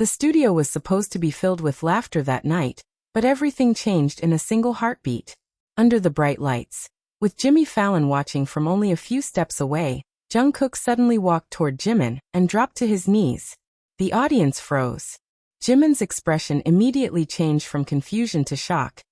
The studio was supposed to be filled with laughter that night, but everything changed in a single heartbeat. Under the bright lights, with Jimmy Fallon watching from only a few steps away, Jungkook suddenly walked toward Jimin and dropped to his knees. The audience froze. Jimin's expression immediately changed from confusion to shock,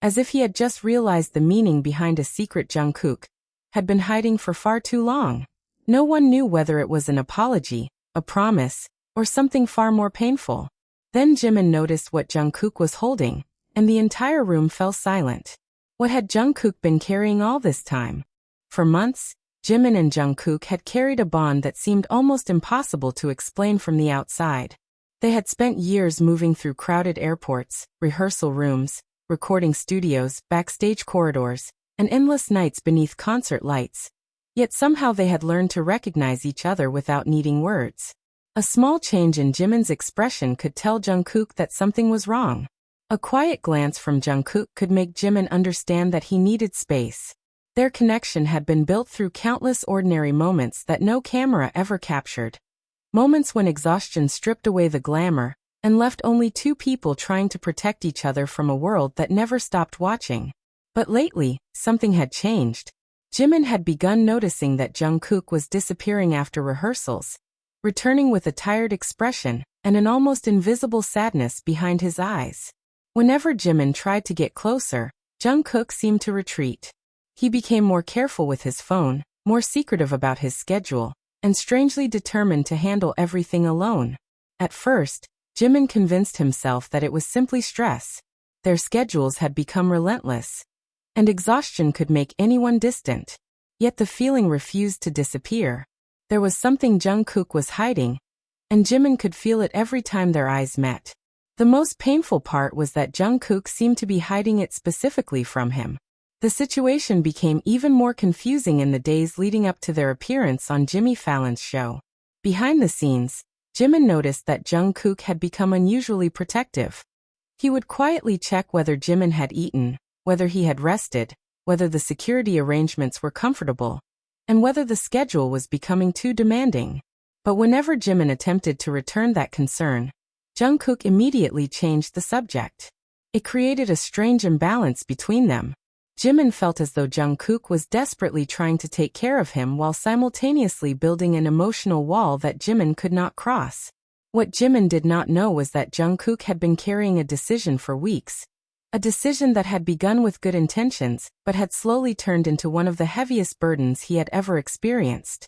as if he had just realized the meaning behind a secret Jungkook had been hiding for far too long. No one knew whether it was an apology, a promise, or something far more painful. Then Jimin noticed what Jungkook was holding, and the entire room fell silent. What had Jungkook been carrying all this time? For months, Jimin and Jungkook had carried a bond that seemed almost impossible to explain from the outside. They had spent years moving through crowded airports, rehearsal rooms, recording studios, backstage corridors, and endless nights beneath concert lights. Yet somehow they had learned to recognize each other without needing words. A small change in Jimin's expression could tell Jungkook that something was wrong. A quiet glance from Jungkook could make Jimin understand that he needed space. Their connection had been built through countless ordinary moments that no camera ever captured. Moments when exhaustion stripped away the glamour and left only two people trying to protect each other from a world that never stopped watching. But lately, something had changed. Jimin had begun noticing that Jungkook was disappearing after rehearsals, returning with a tired expression and an almost invisible sadness behind his eyes. Whenever Jimin tried to get closer, Jungkook seemed to retreat. He became more careful with his phone, more secretive about his schedule, and strangely determined to handle everything alone. At first, Jimin convinced himself that it was simply stress. Their schedules had become relentless, and exhaustion could make anyone distant. Yet the feeling refused to disappear. There was something Jungkook was hiding, and Jimin could feel it every time their eyes met. The most painful part was that Jungkook seemed to be hiding it specifically from him. The situation became even more confusing in the days leading up to their appearance on Jimmy Fallon's show. Behind the scenes, Jimin noticed that Jungkook had become unusually protective. He would quietly check whether Jimin had eaten, whether he had rested, whether the security arrangements were comfortable, and whether the schedule was becoming too demanding. But whenever Jimin attempted to return that concern, Jungkook immediately changed the subject. It created a strange imbalance between them. Jimin felt as though Jungkook was desperately trying to take care of him while simultaneously building an emotional wall that Jimin could not cross. What Jimin did not know was that Jungkook had been carrying a decision for weeks. A decision that had begun with good intentions, but had slowly turned into one of the heaviest burdens he had ever experienced.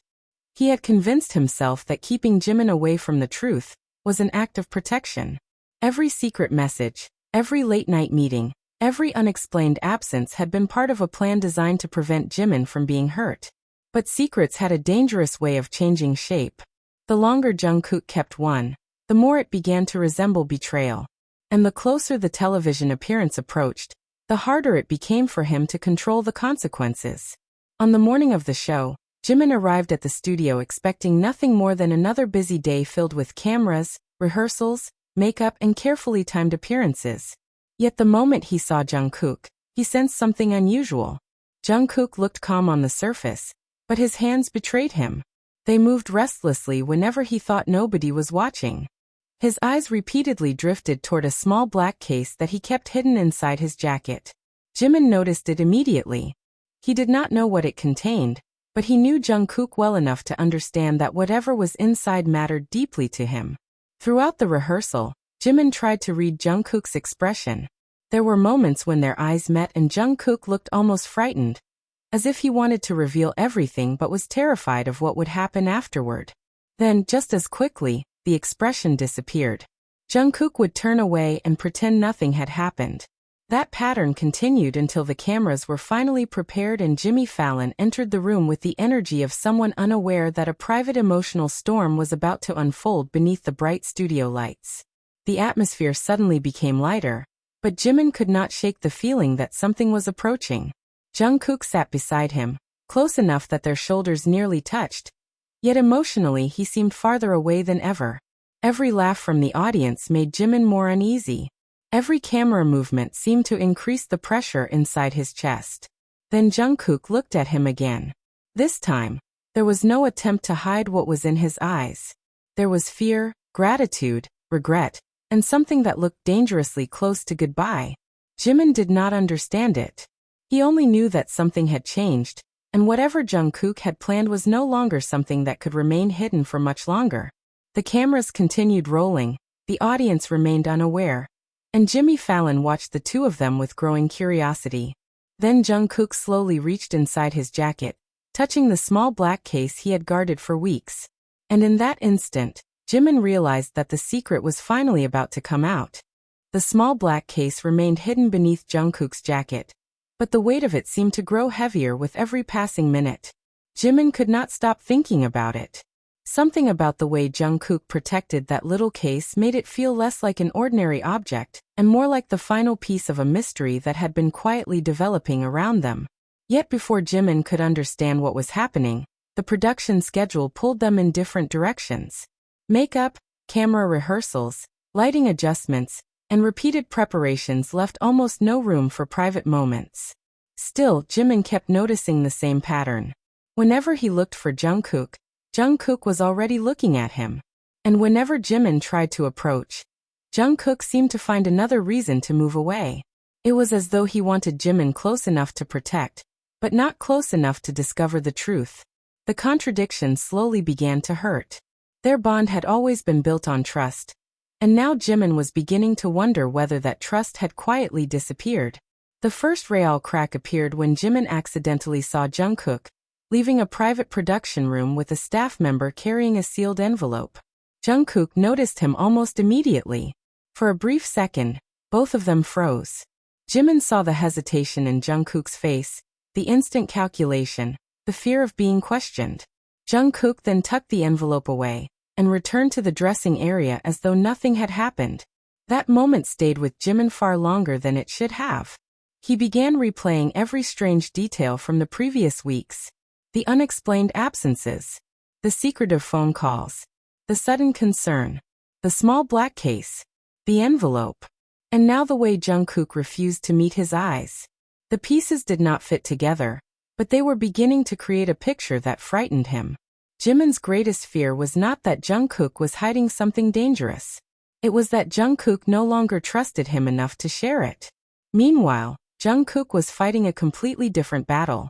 He had convinced himself that keeping Jimin away from the truth was an act of protection. Every secret message, every late-night meeting, every unexplained absence had been part of a plan designed to prevent Jimin from being hurt. But secrets had a dangerous way of changing shape. The longer Jungkook kept one, the more it began to resemble betrayal. And the closer the television appearance approached, the harder it became for him to control the consequences. On the morning of the show, Jimin arrived at the studio expecting nothing more than another busy day filled with cameras, rehearsals, makeup, and carefully timed appearances. Yet the moment he saw Jungkook, he sensed something unusual. Jungkook looked calm on the surface, but his hands betrayed him. They moved restlessly whenever he thought nobody was watching. His eyes repeatedly drifted toward a small black case that he kept hidden inside his jacket. Jimin noticed it immediately. He did not know what it contained, but he knew Jungkook well enough to understand that whatever was inside mattered deeply to him. Throughout the rehearsal, Jimin tried to read Jungkook's expression. There were moments when their eyes met and Jungkook looked almost frightened, as if he wanted to reveal everything but was terrified of what would happen afterward. Then, just as quickly, the expression disappeared. Jungkook would turn away and pretend nothing had happened. That pattern continued until the cameras were finally prepared and Jimmy Fallon entered the room with the energy of someone unaware that a private emotional storm was about to unfold beneath the bright studio lights. The atmosphere suddenly became lighter, but Jimin could not shake the feeling that something was approaching. Jungkook sat beside him, close enough that their shoulders nearly touched, yet emotionally he seemed farther away than ever. Every laugh from the audience made Jimin more uneasy. Every camera movement seemed to increase the pressure inside his chest. Then Jungkook looked at him again. This time, there was no attempt to hide what was in his eyes. There was fear, gratitude, regret, and something that looked dangerously close to goodbye. Jimin did not understand it. He only knew that something had changed, and whatever Jungkook had planned was no longer something that could remain hidden for much longer. The cameras continued rolling, the audience remained unaware, and Jimmy Fallon watched the two of them with growing curiosity. Then Jungkook slowly reached inside his jacket, touching the small black case he had guarded for weeks. And in that instant, Jimin realized that the secret was finally about to come out. The small black case remained hidden beneath Jungkook's jacket, but the weight of it seemed to grow heavier with every passing minute. Jimin could not stop thinking about it. Something about the way Jungkook protected that little case made it feel less like an ordinary object, and more like the final piece of a mystery that had been quietly developing around them. Yet before Jimin could understand what was happening, the production schedule pulled them in different directions. Makeup, camera rehearsals, lighting adjustments, and repeated preparations left almost no room for private moments. Still, Jimin kept noticing the same pattern. Whenever he looked for Jungkook, Jungkook was already looking at him. And whenever Jimin tried to approach, Jungkook seemed to find another reason to move away. It was as though he wanted Jimin close enough to protect, but not close enough to discover the truth. The contradiction slowly began to hurt. Their bond had always been built on trust, and now Jimin was beginning to wonder whether that trust had quietly disappeared. The first real crack appeared when Jimin accidentally saw Jungkook leaving a private production room with a staff member carrying a sealed envelope. Jungkook noticed him almost immediately. For a brief second, both of them froze. Jimin saw the hesitation in Jungkook's face, the instant calculation, the fear of being questioned. Jungkook then tucked the envelope away and returned to the dressing area as though nothing had happened. That moment stayed with Jimin far longer than it should have. He began replaying every strange detail from the previous weeks. The unexplained absences, the secretive phone calls, the sudden concern, the small black case, the envelope, and now the way Jungkook refused to meet his eyes. The pieces did not fit together, but they were beginning to create a picture that frightened him. Jimin's greatest fear was not that Jungkook was hiding something dangerous. It was that Jungkook no longer trusted him enough to share it. Meanwhile, Jungkook was fighting a completely different battle.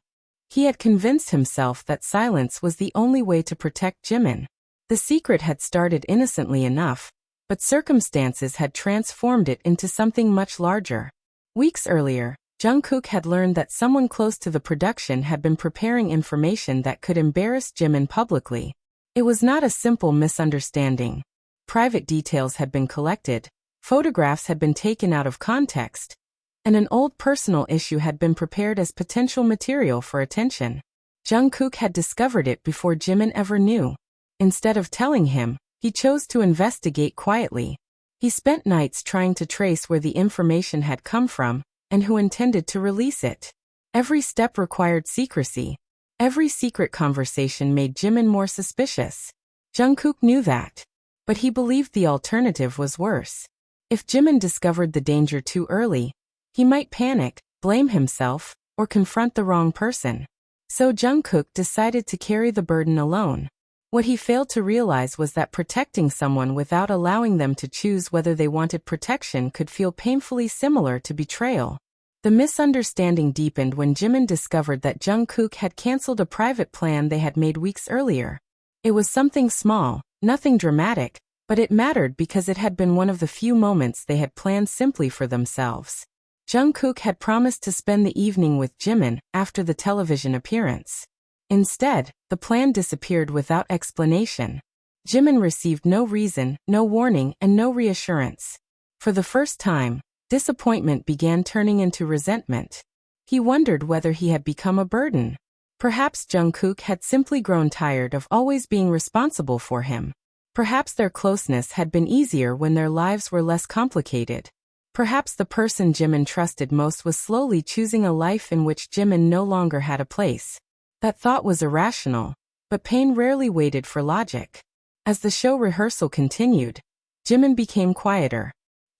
He had convinced himself that silence was the only way to protect Jimin. The secret had started innocently enough, but circumstances had transformed it into something much larger. Weeks earlier, Jungkook had learned that someone close to the production had been preparing information that could embarrass Jimin publicly. It was not a simple misunderstanding. Private details had been collected, photographs had been taken out of context, and an old personal issue had been prepared as potential material for attention. Jungkook had discovered it before Jimin ever knew. Instead of telling him, he chose to investigate quietly. He spent nights trying to trace where the information had come from and who intended to release it. Every step required secrecy. Every secret conversation made Jimin more suspicious. Jungkook knew that, but he believed the alternative was worse. If Jimin discovered the danger too early, he might panic, blame himself, or confront the wrong person. So Jungkook decided to carry the burden alone. What he failed to realize was that protecting someone without allowing them to choose whether they wanted protection could feel painfully similar to betrayal. The misunderstanding deepened when Jimin discovered that Jungkook had cancelled a private plan they had made weeks earlier. It was something small, nothing dramatic, but it mattered because it had been one of the few moments they had planned simply for themselves. Jungkook had promised to spend the evening with Jimin after the television appearance. Instead, the plan disappeared without explanation. Jimin received no reason, no warning, and no reassurance. For the first time, disappointment began turning into resentment. He wondered whether he had become a burden. Perhaps Jungkook had simply grown tired of always being responsible for him. Perhaps their closeness had been easier when their lives were less complicated. Perhaps the person Jimin trusted most was slowly choosing a life in which Jimin no longer had a place. That thought was irrational, but pain rarely waited for logic. As the show rehearsal continued, Jimin became quieter.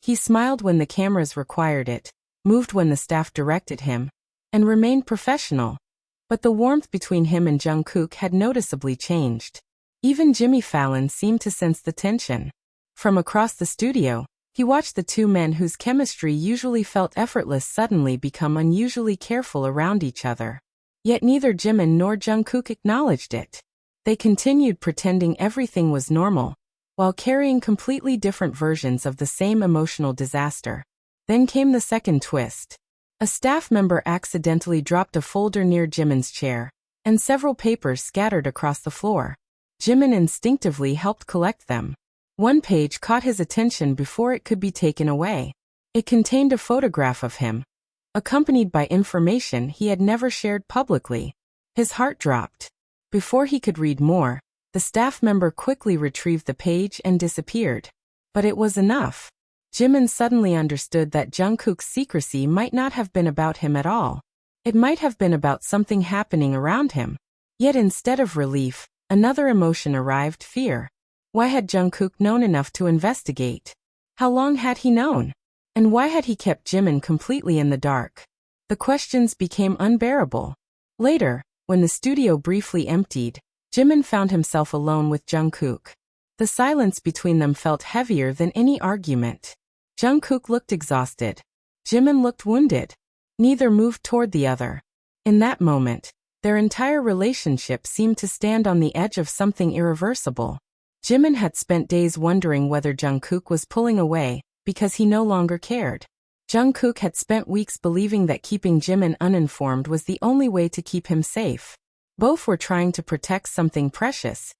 He smiled when the cameras required it, moved when the staff directed him, and remained professional. But the warmth between him and Jungkook had noticeably changed. Even Jimmy Fallon seemed to sense the tension. From across the studio, he watched the two men whose chemistry usually felt effortless suddenly become unusually careful around each other. Yet neither Jimin nor Jungkook acknowledged it. They continued pretending everything was normal, while carrying completely different versions of the same emotional disaster. Then came the second twist. A staff member accidentally dropped a folder near Jimin's chair, and several papers scattered across the floor. Jimin instinctively helped collect them. One page caught his attention before it could be taken away. It contained a photograph of him, accompanied by information he had never shared publicly. His heart dropped. Before he could read more, the staff member quickly retrieved the page and disappeared. But it was enough. Jimin suddenly understood that Jungkook's secrecy might not have been about him at all. It might have been about something happening around him. Yet instead of relief, another emotion arrived: fear. Why had Jungkook known enough to investigate? How long had he known? And why had he kept Jimin completely in the dark? The questions became unbearable. Later, when the studio briefly emptied, Jimin found himself alone with Jungkook. The silence between them felt heavier than any argument. Jungkook looked exhausted. Jimin looked wounded. Neither moved toward the other. In that moment, their entire relationship seemed to stand on the edge of something irreversible. Jimin had spent days wondering whether Jungkook was pulling away because he no longer cared. Jungkook had spent weeks believing that keeping Jimin uninformed was the only way to keep him safe. Both were trying to protect something precious.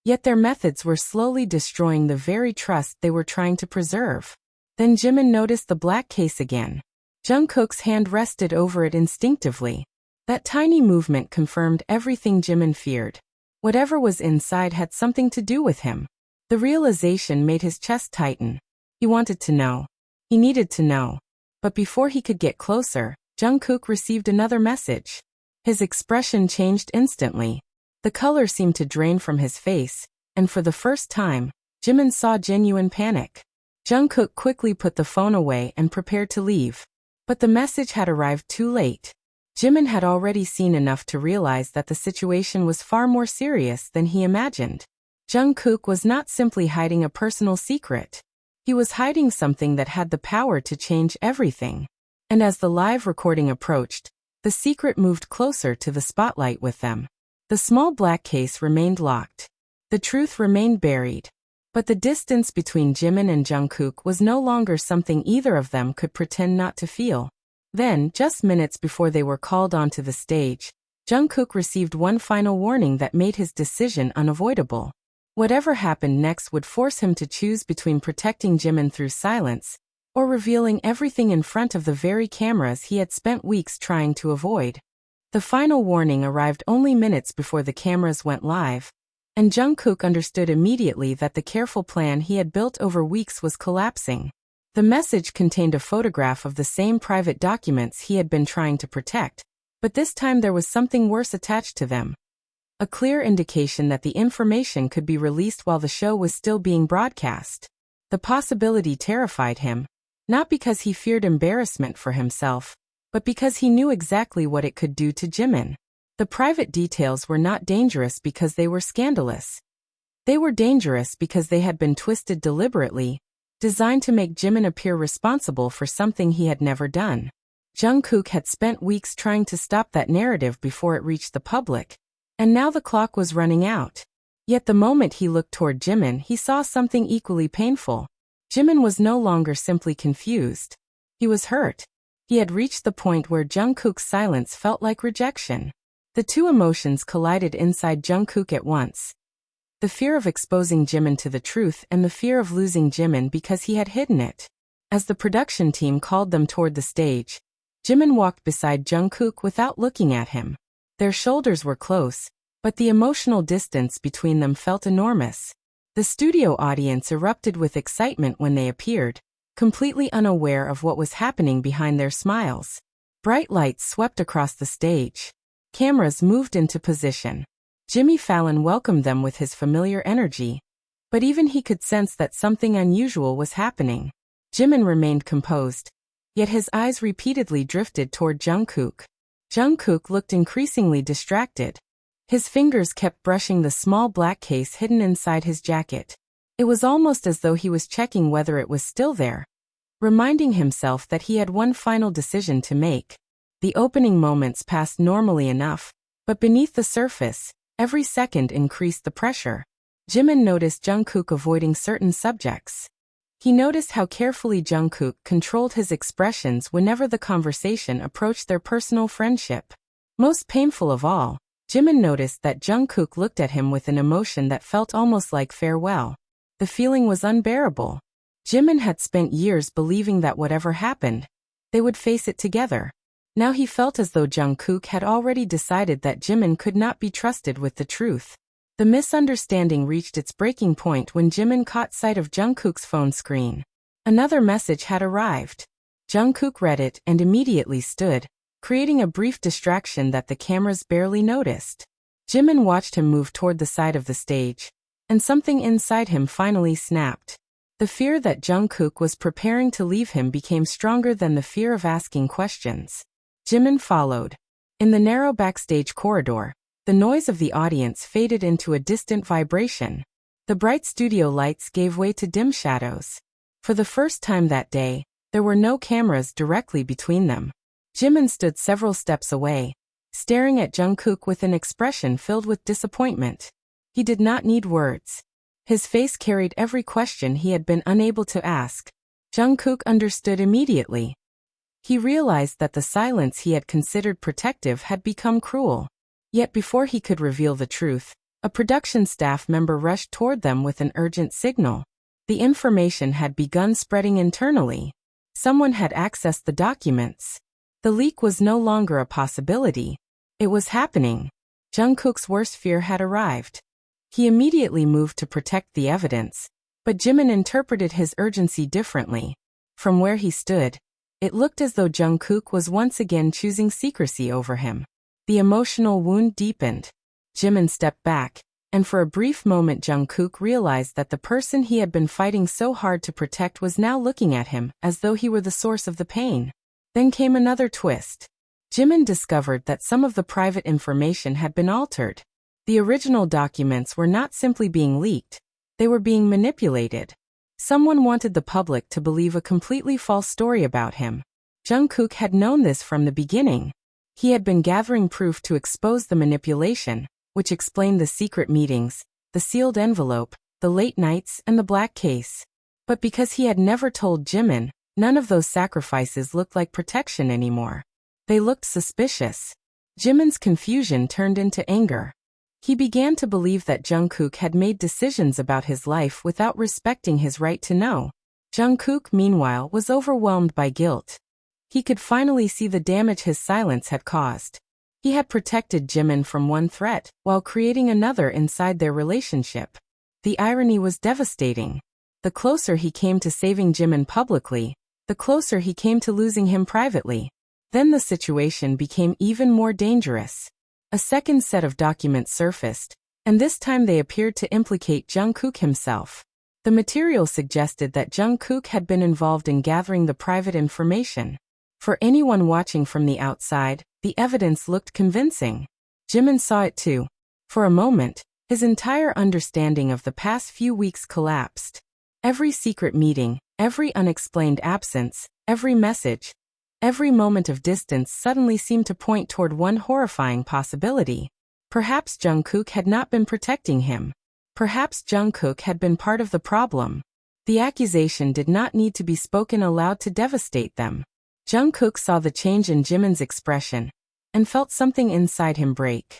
Yet their methods were slowly destroying the very trust they were trying to preserve. Then Jimin noticed the black case again. Jungkook's hand rested over it instinctively. That tiny movement confirmed everything Jimin feared. Whatever was inside had something to do with him. The realization made his chest tighten. He wanted to know. He needed to know. But before he could get closer, Jungkook received another message. His expression changed instantly. The color seemed to drain from his face, and for the first time, Jimin saw genuine panic. Jungkook quickly put the phone away and prepared to leave. But the message had arrived too late. Jimin had already seen enough to realize that the situation was far more serious than he imagined. Jungkook was not simply hiding a personal secret. He was hiding something that had the power to change everything. And as the live recording approached, the secret moved closer to the spotlight with them. The small black case remained locked. The truth remained buried. But the distance between Jimin and Jungkook was no longer something either of them could pretend not to feel. Then, just minutes before they were called onto the stage, Jungkook received one final warning that made his decision unavoidable. Whatever happened next would force him to choose between protecting Jimin through silence, or revealing everything in front of the very cameras he had spent weeks trying to avoid. The final warning arrived only minutes before the cameras went live, and Jungkook understood immediately that the careful plan he had built over weeks was collapsing. The message contained a photograph of the same private documents he had been trying to protect, but this time there was something worse attached to them. A clear indication that the information could be released while the show was still being broadcast. The possibility terrified him, not because he feared embarrassment for himself, but because he knew exactly what it could do to Jimin. The private details were not dangerous because they were scandalous. They were dangerous because they had been twisted deliberately, designed to make Jimin appear responsible for something he had never done. Jungkook had spent weeks trying to stop that narrative before it reached the public, and now the clock was running out. Yet the moment he looked toward Jimin, he saw something equally painful. Jimin was no longer simply confused. He was hurt. He had reached the point where Jungkook's silence felt like rejection. The two emotions collided inside Jungkook at once. The fear of exposing Jimin to the truth and the fear of losing Jimin because he had hidden it. As the production team called them toward the stage, Jimin walked beside Jungkook without looking at him. Their shoulders were close, but the emotional distance between them felt enormous. The studio audience erupted with excitement when they appeared, completely unaware of what was happening behind their smiles. Bright lights swept across the stage. Cameras moved into position. Jimmy Fallon welcomed them with his familiar energy, but even he could sense that something unusual was happening. Jimin remained composed, yet his eyes repeatedly drifted toward Jungkook. Jungkook looked increasingly distracted. His fingers kept brushing the small black case hidden inside his jacket. It was almost as though he was checking whether it was still there, reminding himself that he had one final decision to make. The opening moments passed normally enough, but beneath the surface, every second increased the pressure. Jimin noticed Jungkook avoiding certain subjects. He noticed how carefully Jungkook controlled his expressions whenever the conversation approached their personal friendship. Most painful of all, Jimin noticed that Jungkook looked at him with an emotion that felt almost like farewell. The feeling was unbearable. Jimin had spent years believing that whatever happened, they would face it together. Now he felt as though Jungkook had already decided that Jimin could not be trusted with the truth. The misunderstanding reached its breaking point when Jimin caught sight of Jungkook's phone screen. Another message had arrived. Jungkook read it and immediately stood, creating a brief distraction that the cameras barely noticed. Jimin watched him move toward the side of the stage, and something inside him finally snapped. The fear that Jungkook was preparing to leave him became stronger than the fear of asking questions. Jimin followed. In the narrow backstage corridor, the noise of the audience faded into a distant vibration. The bright studio lights gave way to dim shadows. For the first time that day, there were no cameras directly between them. Jimin stood several steps away, staring at Jungkook with an expression filled with disappointment. He did not need words. His face carried every question he had been unable to ask. Jungkook understood immediately. He realized that the silence he had considered protective had become cruel. Yet before he could reveal the truth, a production staff member rushed toward them with an urgent signal. The information had begun spreading internally. Someone had accessed the documents. The leak was no longer a possibility. It was happening. Jungkook's worst fear had arrived. He immediately moved to protect the evidence, but Jimin interpreted his urgency differently. From where he stood, it looked as though Jungkook was once again choosing secrecy over him. The emotional wound deepened. Jimin stepped back, and for a brief moment Jungkook realized that the person he had been fighting so hard to protect was now looking at him as though he were the source of the pain. Then came another twist. Jimin discovered that some of the private information had been altered. The original documents were not simply being leaked, they were being manipulated. Someone wanted the public to believe a completely false story about him. Jungkook had known this from the beginning. He had been gathering proof to expose the manipulation, which explained the secret meetings, the sealed envelope, the late nights, and the black case. But because he had never told Jimin, none of those sacrifices looked like protection anymore. They looked suspicious. Jimin's confusion turned into anger. He began to believe that Jungkook had made decisions about his life without respecting his right to know. Jungkook, meanwhile, was overwhelmed by guilt. He could finally see the damage his silence had caused. He had protected Jimin from one threat, while creating another inside their relationship. The irony was devastating. The closer he came to saving Jimin publicly, the closer he came to losing him privately. Then the situation became even more dangerous. A second set of documents surfaced, and this time they appeared to implicate Jungkook himself. The material suggested that Jungkook had been involved in gathering the private information. For anyone watching from the outside, the evidence looked convincing. Jimin saw it too. For a moment, his entire understanding of the past few weeks collapsed. Every secret meeting, every unexplained absence, every message, every moment of distance suddenly seemed to point toward one horrifying possibility. Perhaps Jungkook had not been protecting him. Perhaps Jungkook had been part of the problem. The accusation did not need to be spoken aloud to devastate them. Jungkook saw the change in Jimin's expression, and felt something inside him break.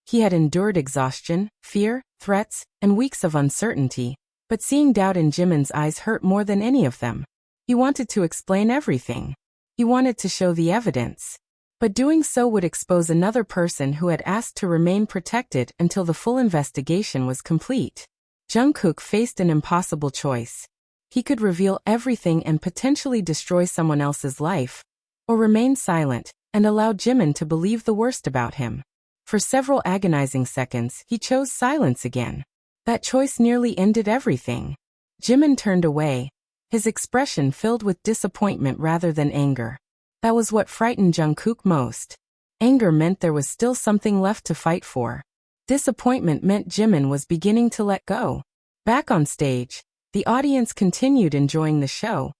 He had endured exhaustion, fear, threats, and weeks of uncertainty, but seeing doubt in Jimin's eyes hurt more than any of them. He wanted to explain everything. He wanted to show the evidence. But doing so would expose another person who had asked to remain protected until the full investigation was complete. Jungkook faced an impossible choice. He could reveal everything and potentially destroy someone else's life, or remain silent and allow Jimin to believe the worst about him. For several agonizing seconds, he chose silence again. That choice nearly ended everything. Jimin turned away, his expression filled with disappointment rather than anger. That was what frightened Jungkook most. Anger meant there was still something left to fight for. Disappointment meant Jimin was beginning to let go. Back on stage, the audience continued enjoying the show,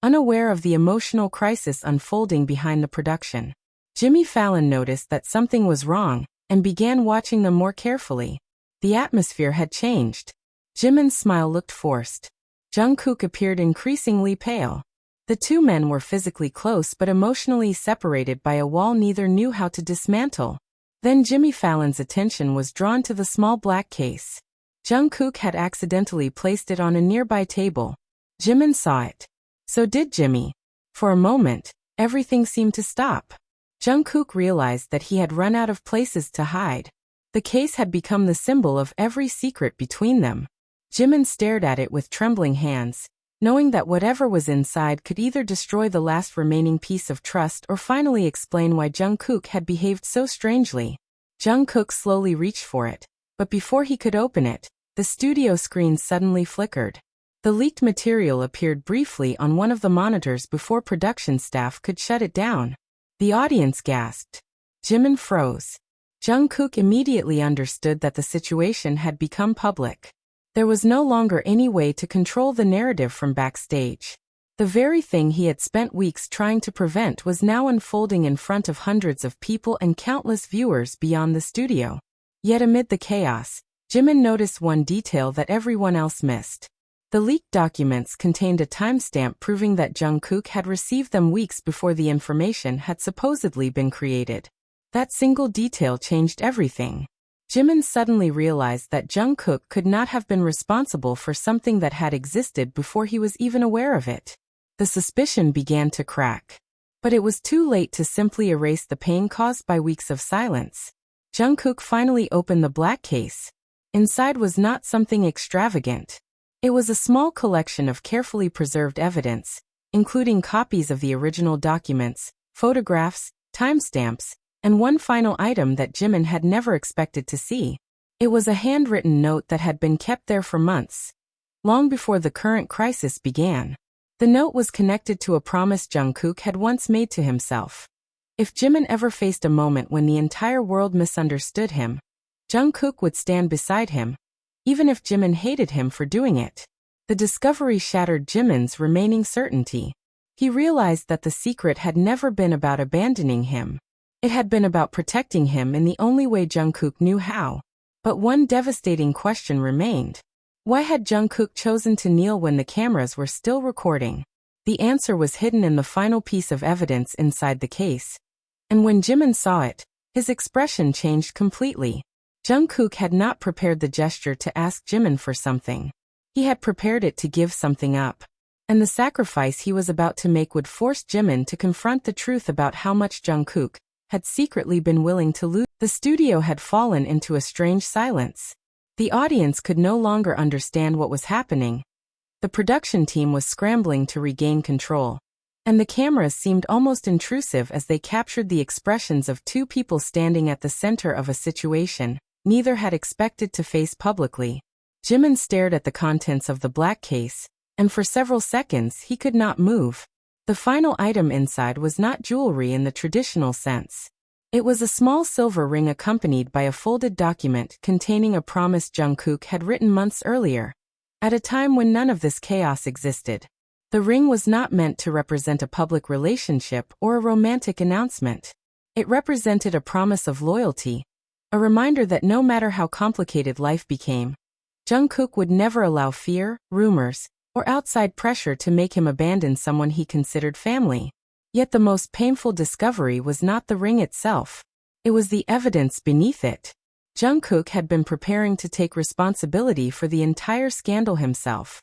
unaware of the emotional crisis unfolding behind the production. Jimmy Fallon noticed that something was wrong and began watching them more carefully. The atmosphere had changed. Jimin's smile looked forced. Jungkook appeared increasingly pale. The two men were physically close but emotionally separated by a wall neither knew how to dismantle. Then Jimmy Fallon's attention was drawn to the small black case. Jungkook had accidentally placed it on a nearby table. Jimin saw it. So did Jimmy. For a moment, everything seemed to stop. Jungkook realized that he had run out of places to hide. The case had become the symbol of every secret between them. Jimin stared at it with trembling hands, knowing that whatever was inside could either destroy the last remaining piece of trust or finally explain why Jungkook had behaved so strangely. Jungkook slowly reached for it, but before he could open it, the studio screen suddenly flickered. The leaked material appeared briefly on one of the monitors before production staff could shut it down. The audience gasped. Jimin froze. Jungkook immediately understood that the situation had become public. There was no longer any way to control the narrative from backstage. The very thing he had spent weeks trying to prevent was now unfolding in front of hundreds of people and countless viewers beyond the studio. Yet amid the chaos, Jimin noticed one detail that everyone else missed. The leaked documents contained a timestamp proving that Jungkook had received them weeks before the information had supposedly been created. That single detail changed everything. Jimin suddenly realized that Jungkook could not have been responsible for something that had existed before he was even aware of it. The suspicion began to crack. But it was too late to simply erase the pain caused by weeks of silence. Jungkook finally opened the black case. Inside was not something extravagant. It was a small collection of carefully preserved evidence, including copies of the original documents, photographs, timestamps, and one final item that Jimin had never expected to see. It was a handwritten note that had been kept there for months, long before the current crisis began. The note was connected to a promise Jungkook had once made to himself. If Jimin ever faced a moment when the entire world misunderstood him, Jungkook would stand beside him, even if Jimin hated him for doing it. The discovery shattered Jimin's remaining certainty. He realized that the secret had never been about abandoning him. It had been about protecting him in the only way Jungkook knew how. But one devastating question remained. Why had Jungkook chosen to kneel when the cameras were still recording? The answer was hidden in the final piece of evidence inside the case. And when Jimin saw it, his expression changed completely. Jungkook had not prepared the gesture to ask Jimin for something. He had prepared it to give something up. And the sacrifice he was about to make would force Jimin to confront the truth about how much Jungkook had secretly been willing to lose. The studio had fallen into a strange silence. The audience could no longer understand what was happening. The production team was scrambling to regain control. And the cameras seemed almost intrusive as they captured the expressions of two people standing at the center of a situation neither had expected to face publicly. Jimin stared at the contents of the black case, and for several seconds he could not move. The final item inside was not jewelry in the traditional sense. It was a small silver ring accompanied by a folded document containing a promise Jungkook had written months earlier, at a time when none of this chaos existed. The ring was not meant to represent a public relationship or a romantic announcement. It represented a promise of loyalty, a reminder that no matter how complicated life became, Jungkook would never allow fear, rumors, or outside pressure to make him abandon someone he considered family. Yet the most painful discovery was not the ring itself. It was the evidence beneath it. Jungkook had been preparing to take responsibility for the entire scandal himself.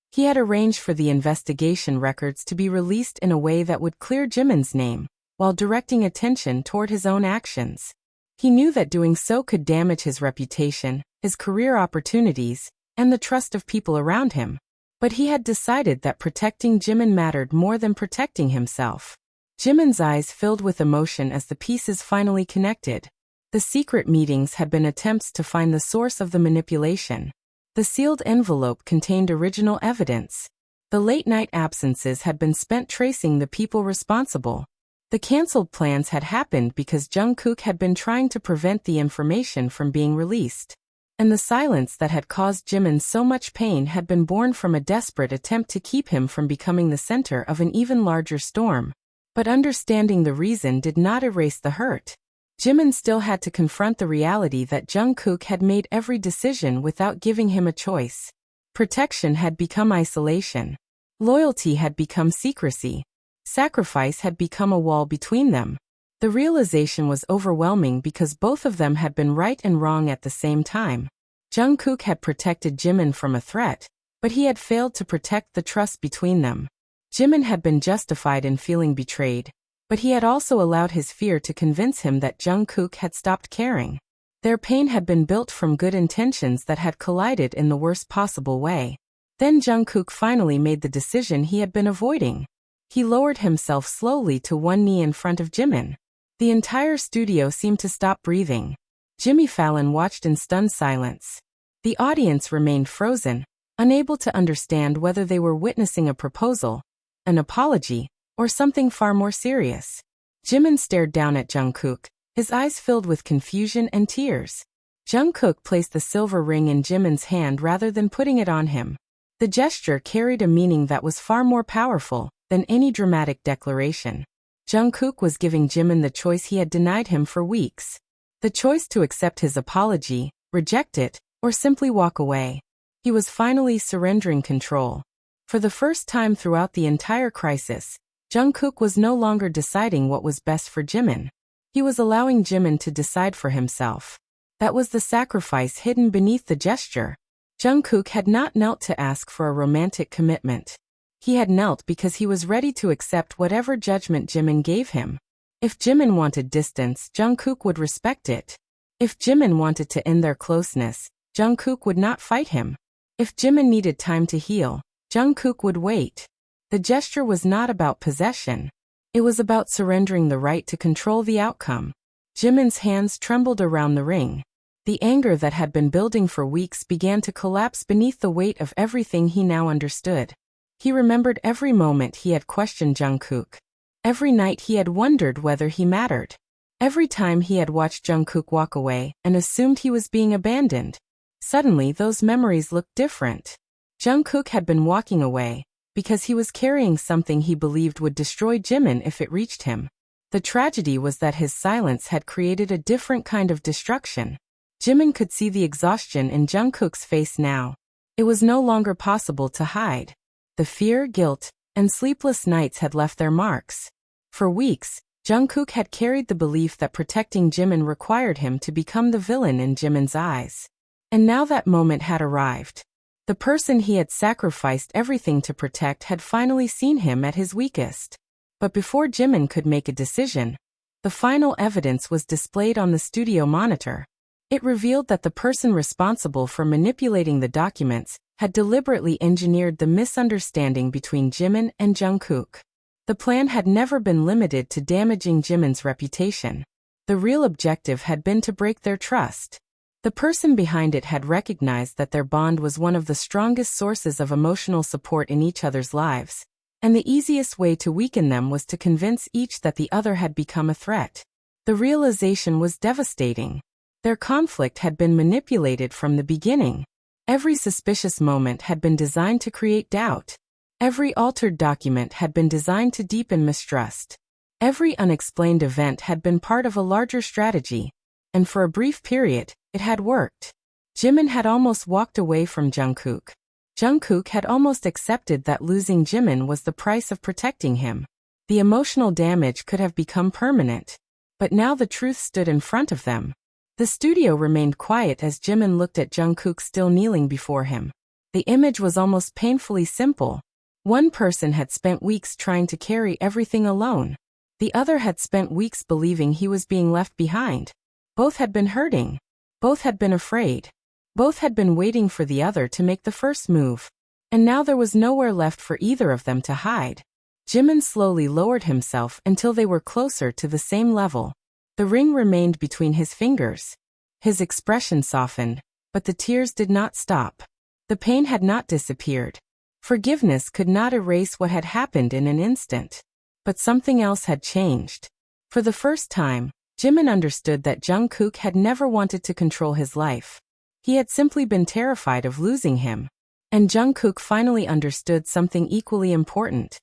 He had arranged for the investigation records to be released in a way that would clear Jimin's name, while directing attention toward his own actions. He knew that doing so could damage his reputation, his career opportunities, and the trust of people around him. But he had decided that protecting Jimin mattered more than protecting himself. Jimin's eyes filled with emotion as the pieces finally connected. The secret meetings had been attempts to find the source of the manipulation. The sealed envelope contained original evidence. The late-night absences had been spent tracing the people responsible. The cancelled plans had happened because Jungkook had been trying to prevent the information from being released. And the silence that had caused Jimin so much pain had been born from a desperate attempt to keep him from becoming the center of an even larger storm. But understanding the reason did not erase the hurt. Jimin still had to confront the reality that Jungkook had made every decision without giving him a choice. Protection had become isolation. Loyalty had become secrecy. Sacrifice had become a wall between them. The realization was overwhelming because both of them had been right and wrong at the same time. Jungkook had protected Jimin from a threat, but he had failed to protect the trust between them. Jimin had been justified in feeling betrayed, but he had also allowed his fear to convince him that Jungkook had stopped caring. Their pain had been built from good intentions that had collided in the worst possible way. Then Jungkook finally made the decision he had been avoiding. He lowered himself slowly to one knee in front of Jimin. The entire studio seemed to stop breathing. Jimmy Fallon watched in stunned silence. The audience remained frozen, unable to understand whether they were witnessing a proposal, an apology, or something far more serious. Jimin stared down at Jungkook, his eyes filled with confusion and tears. Jungkook placed the silver ring in Jimin's hand rather than putting it on him. The gesture carried a meaning that was far more powerful than any dramatic declaration. Jungkook was giving Jimin the choice he had denied him for weeks. The choice to accept his apology, reject it, or simply walk away. He was finally surrendering control. For the first time throughout the entire crisis, Jungkook was no longer deciding what was best for Jimin. He was allowing Jimin to decide for himself. That was the sacrifice hidden beneath the gesture. Jungkook had not knelt to ask for a romantic commitment. He had knelt because he was ready to accept whatever judgment Jimin gave him. If Jimin wanted distance, Jungkook would respect it. If Jimin wanted to end their closeness, Jungkook would not fight him. If Jimin needed time to heal, Jungkook would wait. The gesture was not about possession. It was about surrendering the right to control the outcome. Jimin's hands trembled around the ring. The anger that had been building for weeks began to collapse beneath the weight of everything he now understood. He remembered every moment he had questioned Jungkook. Every night he had wondered whether he mattered. Every time he had watched Jungkook walk away and assumed he was being abandoned. Suddenly those memories looked different. Jungkook had been walking away because he was carrying something he believed would destroy Jimin if it reached him. The tragedy was that his silence had created a different kind of destruction. Jimin could see the exhaustion in Jungkook's face now. It was no longer possible to hide. The fear, guilt, and sleepless nights had left their marks. For weeks, Jungkook had carried the belief that protecting Jimin required him to become the villain in Jimin's eyes. And now that moment had arrived. The person he had sacrificed everything to protect had finally seen him at his weakest. But before Jimin could make a decision, the final evidence was displayed on the studio monitor. It revealed that the person responsible for manipulating the documents had deliberately engineered the misunderstanding between Jimin and Jungkook. The plan had never been limited to damaging Jimin's reputation. The real objective had been to break their trust. The person behind it had recognized that their bond was one of the strongest sources of emotional support in each other's lives, and the easiest way to weaken them was to convince each that the other had become a threat. The realization was devastating. Their conflict had been manipulated from the beginning. Every suspicious moment had been designed to create doubt. Every altered document had been designed to deepen mistrust. Every unexplained event had been part of a larger strategy, and for a brief period, it had worked. Jimin had almost walked away from Jungkook. Jungkook had almost accepted that losing Jimin was the price of protecting him. The emotional damage could have become permanent. But now the truth stood in front of them. The studio remained quiet as Jimin looked at Jungkook still kneeling before him. The image was almost painfully simple. One person had spent weeks trying to carry everything alone. The other had spent weeks believing he was being left behind. Both had been hurting. Both had been afraid. Both had been waiting for the other to make the first move. And now there was nowhere left for either of them to hide. Jimin slowly lowered himself until they were closer to the same level. The ring remained between his fingers. His expression softened, but the tears did not stop. The pain had not disappeared. Forgiveness could not erase what had happened in an instant. But something else had changed. For the first time, Jimin understood that Jungkook had never wanted to control his life. He had simply been terrified of losing him. And Jungkook finally understood something equally important.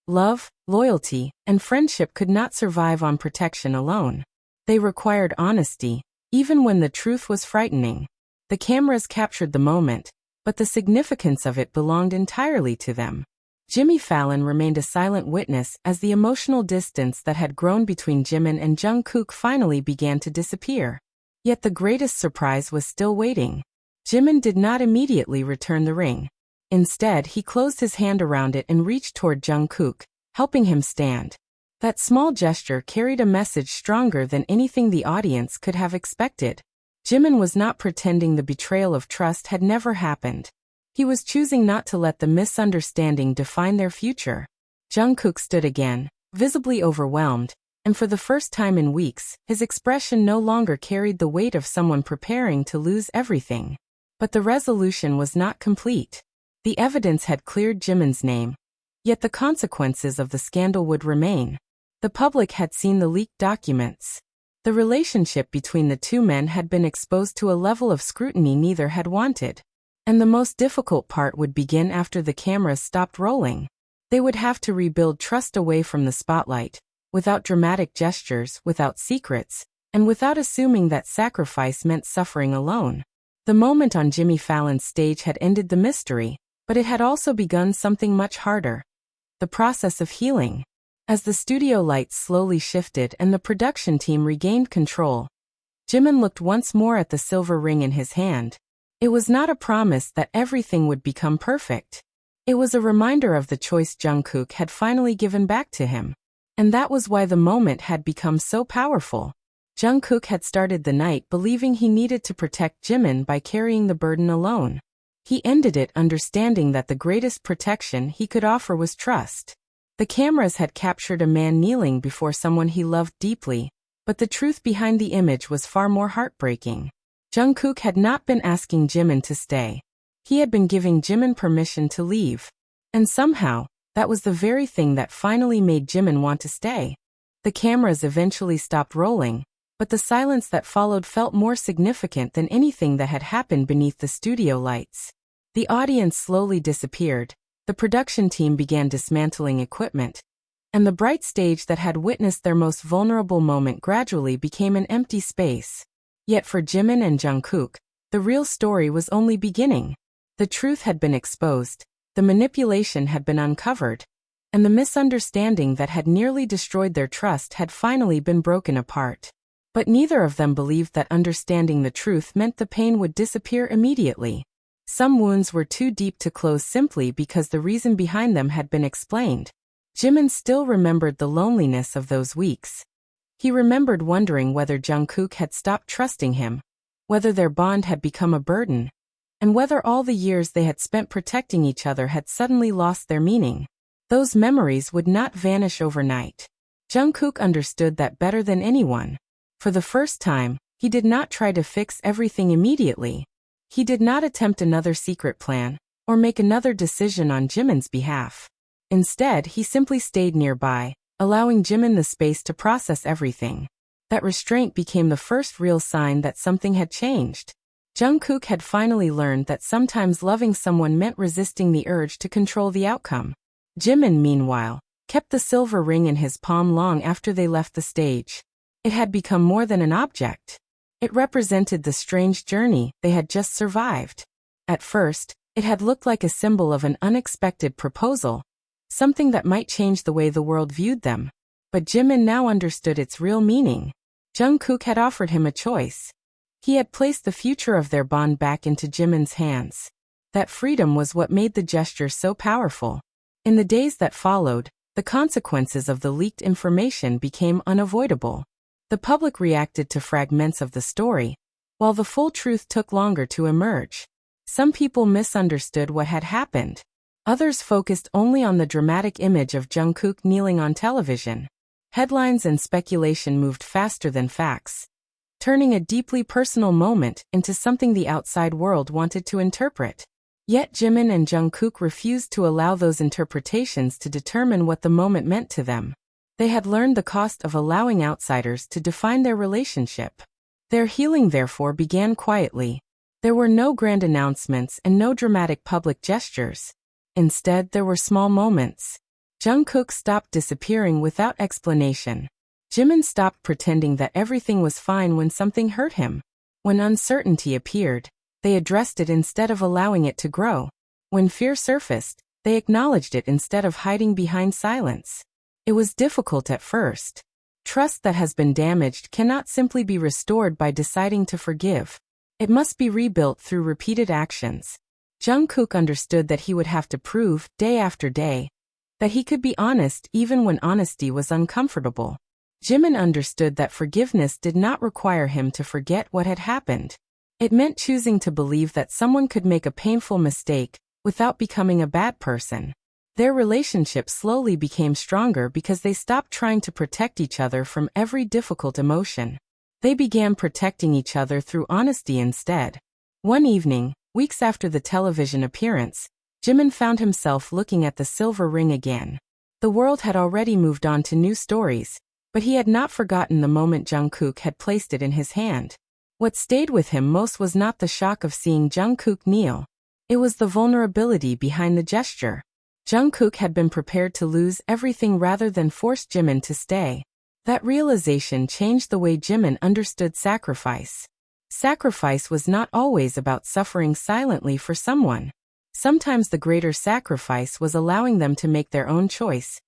Love, loyalty, and friendship could not survive on protection alone. They required honesty, even when the truth was frightening. The cameras captured the moment, but the significance of it belonged entirely to them. Jimmy Fallon remained a silent witness as the emotional distance that had grown between Jimin and Jungkook finally began to disappear. Yet the greatest surprise was still waiting. Jimin did not immediately return the ring. Instead, he closed his hand around it and reached toward Jungkook, helping him stand. That small gesture carried a message stronger than anything the audience could have expected. Jimin was not pretending the betrayal of trust had never happened. He was choosing not to let the misunderstanding define their future. Jungkook stood again, visibly overwhelmed, and for the first time in weeks, his expression no longer carried the weight of someone preparing to lose everything. But the resolution was not complete. The evidence had cleared Jimin's name. Yet the consequences of the scandal would remain. The public had seen the leaked documents. The relationship between the two men had been exposed to a level of scrutiny neither had wanted. And the most difficult part would begin after the cameras stopped rolling. They would have to rebuild trust away from the spotlight, without dramatic gestures, without secrets, and without assuming that sacrifice meant suffering alone. The moment on Jimmy Fallon's stage had ended the mystery, but it had also begun something much harder. The process of healing. As the studio lights slowly shifted and the production team regained control, Jimin looked once more at the silver ring in his hand. It was not a promise that everything would become perfect. It was a reminder of the choice Jungkook had finally given back to him. And that was why the moment had become so powerful. Jungkook had started the night believing he needed to protect Jimin by carrying the burden alone. He ended it understanding that the greatest protection he could offer was trust. The cameras had captured a man kneeling before someone he loved deeply, but the truth behind the image was far more heartbreaking. Jungkook had not been asking Jimin to stay. He had been giving Jimin permission to leave. And somehow, that was the very thing that finally made Jimin want to stay. The cameras eventually stopped rolling, but the silence that followed felt more significant than anything that had happened beneath the studio lights. The audience slowly disappeared. The production team began dismantling equipment, and the bright stage that had witnessed their most vulnerable moment gradually became an empty space. Yet for Jimin and Jungkook, the real story was only beginning. The truth had been exposed, the manipulation had been uncovered, and the misunderstanding that had nearly destroyed their trust had finally been broken apart. But neither of them believed that understanding the truth meant the pain would disappear immediately. Some wounds were too deep to close simply because the reason behind them had been explained. Jimin still remembered the loneliness of those weeks. He remembered wondering whether Jungkook had stopped trusting him, whether their bond had become a burden, and whether all the years they had spent protecting each other had suddenly lost their meaning. Those memories would not vanish overnight. Jungkook understood that better than anyone. For the first time, he did not try to fix everything immediately. He did not attempt another secret plan, or make another decision on Jimin's behalf. Instead, he simply stayed nearby, allowing Jimin the space to process everything. That restraint became the first real sign that something had changed. Jungkook had finally learned that sometimes loving someone meant resisting the urge to control the outcome. Jimin, meanwhile, kept the silver ring in his palm long after they left the stage. It had become more than an object. It represented the strange journey they had just survived. At first, it had looked like a symbol of an unexpected proposal, something that might change the way the world viewed them. But Jimin now understood its real meaning. Jungkook had offered him a choice. He had placed the future of their bond back into Jimin's hands. That freedom was what made the gesture so powerful. In the days that followed, the consequences of the leaked information became unavoidable. The public reacted to fragments of the story, while the full truth took longer to emerge. Some people misunderstood what had happened. Others focused only on the dramatic image of Jungkook kneeling on television. Headlines and speculation moved faster than facts, turning a deeply personal moment into something the outside world wanted to interpret. Yet Jimin and Jungkook refused to allow those interpretations to determine what the moment meant to them. They had learned the cost of allowing outsiders to define their relationship. Their healing therefore began quietly. There were no grand announcements and no dramatic public gestures. Instead, there were small moments. Jungkook stopped disappearing without explanation. Jimin stopped pretending that everything was fine when something hurt him. When uncertainty appeared, they addressed it instead of allowing it to grow. When fear surfaced, they acknowledged it instead of hiding behind silence. It was difficult at first. Trust that has been damaged cannot simply be restored by deciding to forgive. It must be rebuilt through repeated actions. Jungkook understood that he would have to prove, day after day, that he could be honest even when honesty was uncomfortable. Jimin understood that forgiveness did not require him to forget what had happened. It meant choosing to believe that someone could make a painful mistake without becoming a bad person. Their relationship slowly became stronger because they stopped trying to protect each other from every difficult emotion. They began protecting each other through honesty instead. One evening, weeks after the television appearance, Jimin found himself looking at the silver ring again. The world had already moved on to new stories, but he had not forgotten the moment Jungkook had placed it in his hand. What stayed with him most was not the shock of seeing Jungkook kneel. It was the vulnerability behind the gesture. Jungkook had been prepared to lose everything rather than force Jimin to stay. That realization changed the way Jimin understood sacrifice. Sacrifice was not always about suffering silently for someone. Sometimes the greater sacrifice was allowing them to make their own choice,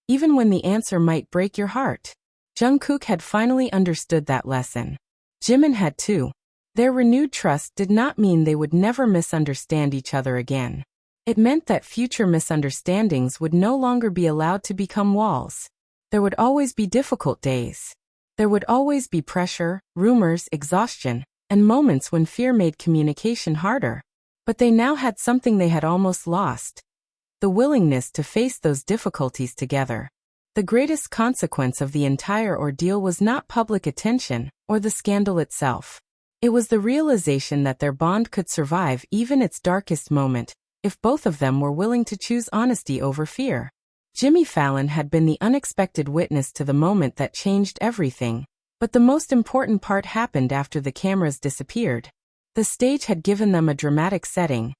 even when the answer might break your heart. Jungkook had finally understood that lesson. Jimin had too. Their renewed trust did not mean they would never misunderstand each other again. It meant that future misunderstandings would no longer be allowed to become walls. There would always be difficult days. There would always be pressure, rumors, exhaustion, and moments when fear made communication harder. But they now had something they had almost lost: the willingness to face those difficulties together. The greatest consequence of the entire ordeal was not public attention or the scandal itself. It was the realization that their bond could survive even its darkest moment, if both of them were willing to choose honesty over fear. Jimmy Fallon had been the unexpected witness to the moment that changed everything, but the most important part happened after the cameras disappeared. The stage had given them a dramatic setting,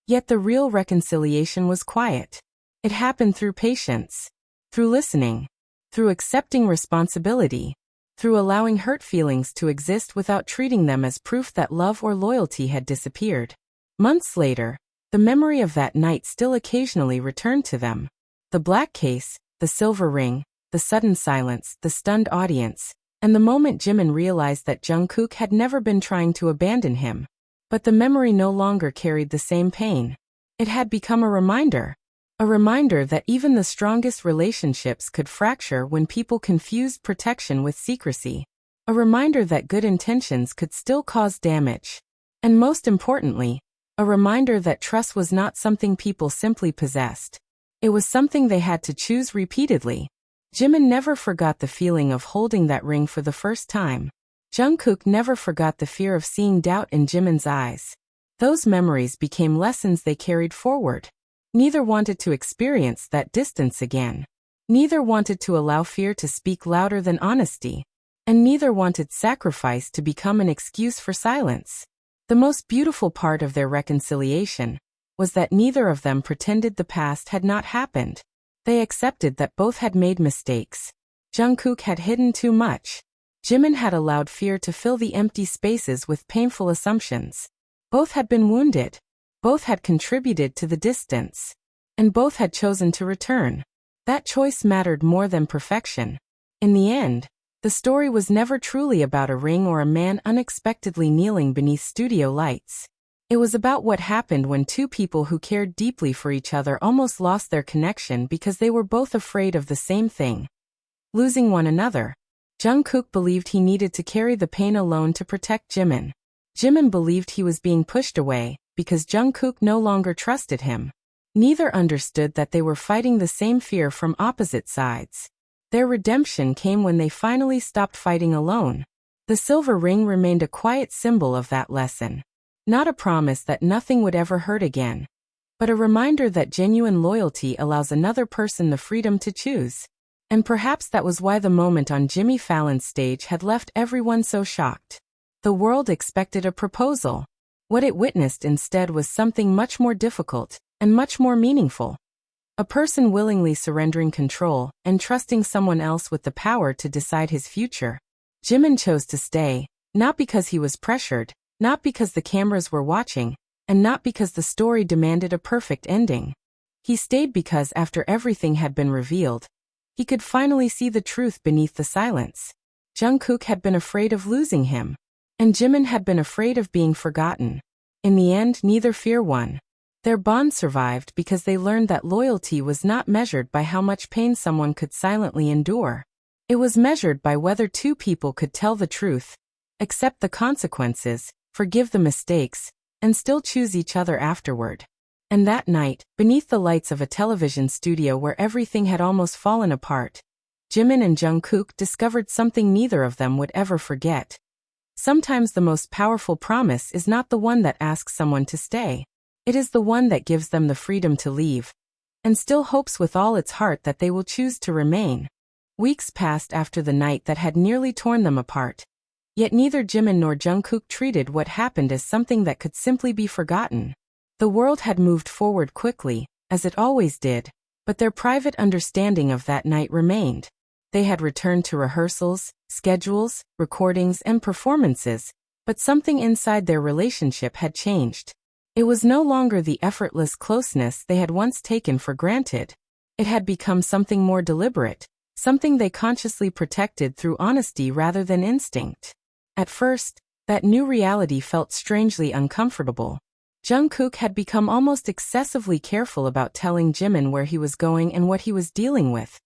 yet the real reconciliation was quiet. It happened through patience, through listening, through accepting responsibility, through allowing hurt feelings to exist without treating them as proof that love or loyalty had disappeared. Months later, the memory of that night still occasionally returned to them. The black case, the silver ring, the sudden silence, the stunned audience, and the moment Jimin realized that Jungkook had never been trying to abandon him. But the memory no longer carried the same pain. It had become a reminder that even the strongest relationships could fracture when people confused protection with secrecy. A reminder that good intentions could still cause damage. And most importantly, a reminder that trust was not something people simply possessed. It was something they had to choose repeatedly. Jimin never forgot the feeling of holding that ring for the first time. Jungkook never forgot the fear of seeing doubt in Jimin's eyes. Those memories became lessons they carried forward. Neither wanted to experience that distance again. Neither wanted to allow fear to speak louder than honesty. And neither wanted sacrifice to become an excuse for silence. The most beautiful part of their reconciliation was that neither of them pretended the past had not happened. They accepted that both had made mistakes. Jungkook had hidden too much. Jimin had allowed fear to fill the empty spaces with painful assumptions. Both had been wounded. Both had contributed to the distance. And both had chosen to return. That choice mattered more than perfection. In the end, the story was never truly about a ring or a man unexpectedly kneeling beneath studio lights. It was about what happened when two people who cared deeply for each other almost lost their connection because they were both afraid of the same thing: losing one another. Jungkook believed he needed to carry the pain alone to protect Jimin. Jimin believed he was being pushed away because Jungkook no longer trusted him. Neither understood that they were fighting the same fear from opposite sides. Their redemption came when they finally stopped fighting alone. The silver ring remained a quiet symbol of that lesson. Not a promise that nothing would ever hurt again, but a reminder that genuine loyalty allows another person the freedom to choose. And perhaps that was why the moment on Jimmy Fallon's stage had left everyone so shocked. The world expected a proposal. What it witnessed instead was something much more difficult and much more meaningful. A person willingly surrendering control and trusting someone else with the power to decide his future. Jimin chose to stay, not because he was pressured, not because the cameras were watching, and not because the story demanded a perfect ending. He stayed because after everything had been revealed, he could finally see the truth beneath the silence. Jungkook had been afraid of losing him, and Jimin had been afraid of being forgotten. In the end, neither fear won. Their bond survived because they learned that loyalty was not measured by how much pain someone could silently endure. It was measured by whether two people could tell the truth, accept the consequences, forgive the mistakes, and still choose each other afterward. And that night, beneath the lights of a television studio where everything had almost fallen apart, Jimin and Jungkook discovered something neither of them would ever forget. Sometimes the most powerful promise is not the one that asks someone to stay. It is the one that gives them the freedom to leave, and still hopes with all its heart that they will choose to remain. Weeks passed after the night that had nearly torn them apart. Yet neither Jimin nor Jungkook treated what happened as something that could simply be forgotten. The world had moved forward quickly, as it always did, but their private understanding of that night remained. They had returned to rehearsals, schedules, recordings, and performances, but something inside their relationship had changed. It was no longer the effortless closeness they had once taken for granted. It had become something more deliberate, something they consciously protected through honesty rather than instinct. At first, that new reality felt strangely uncomfortable. Jungkook had become almost excessively careful about telling Jimin where he was going and what he was dealing with,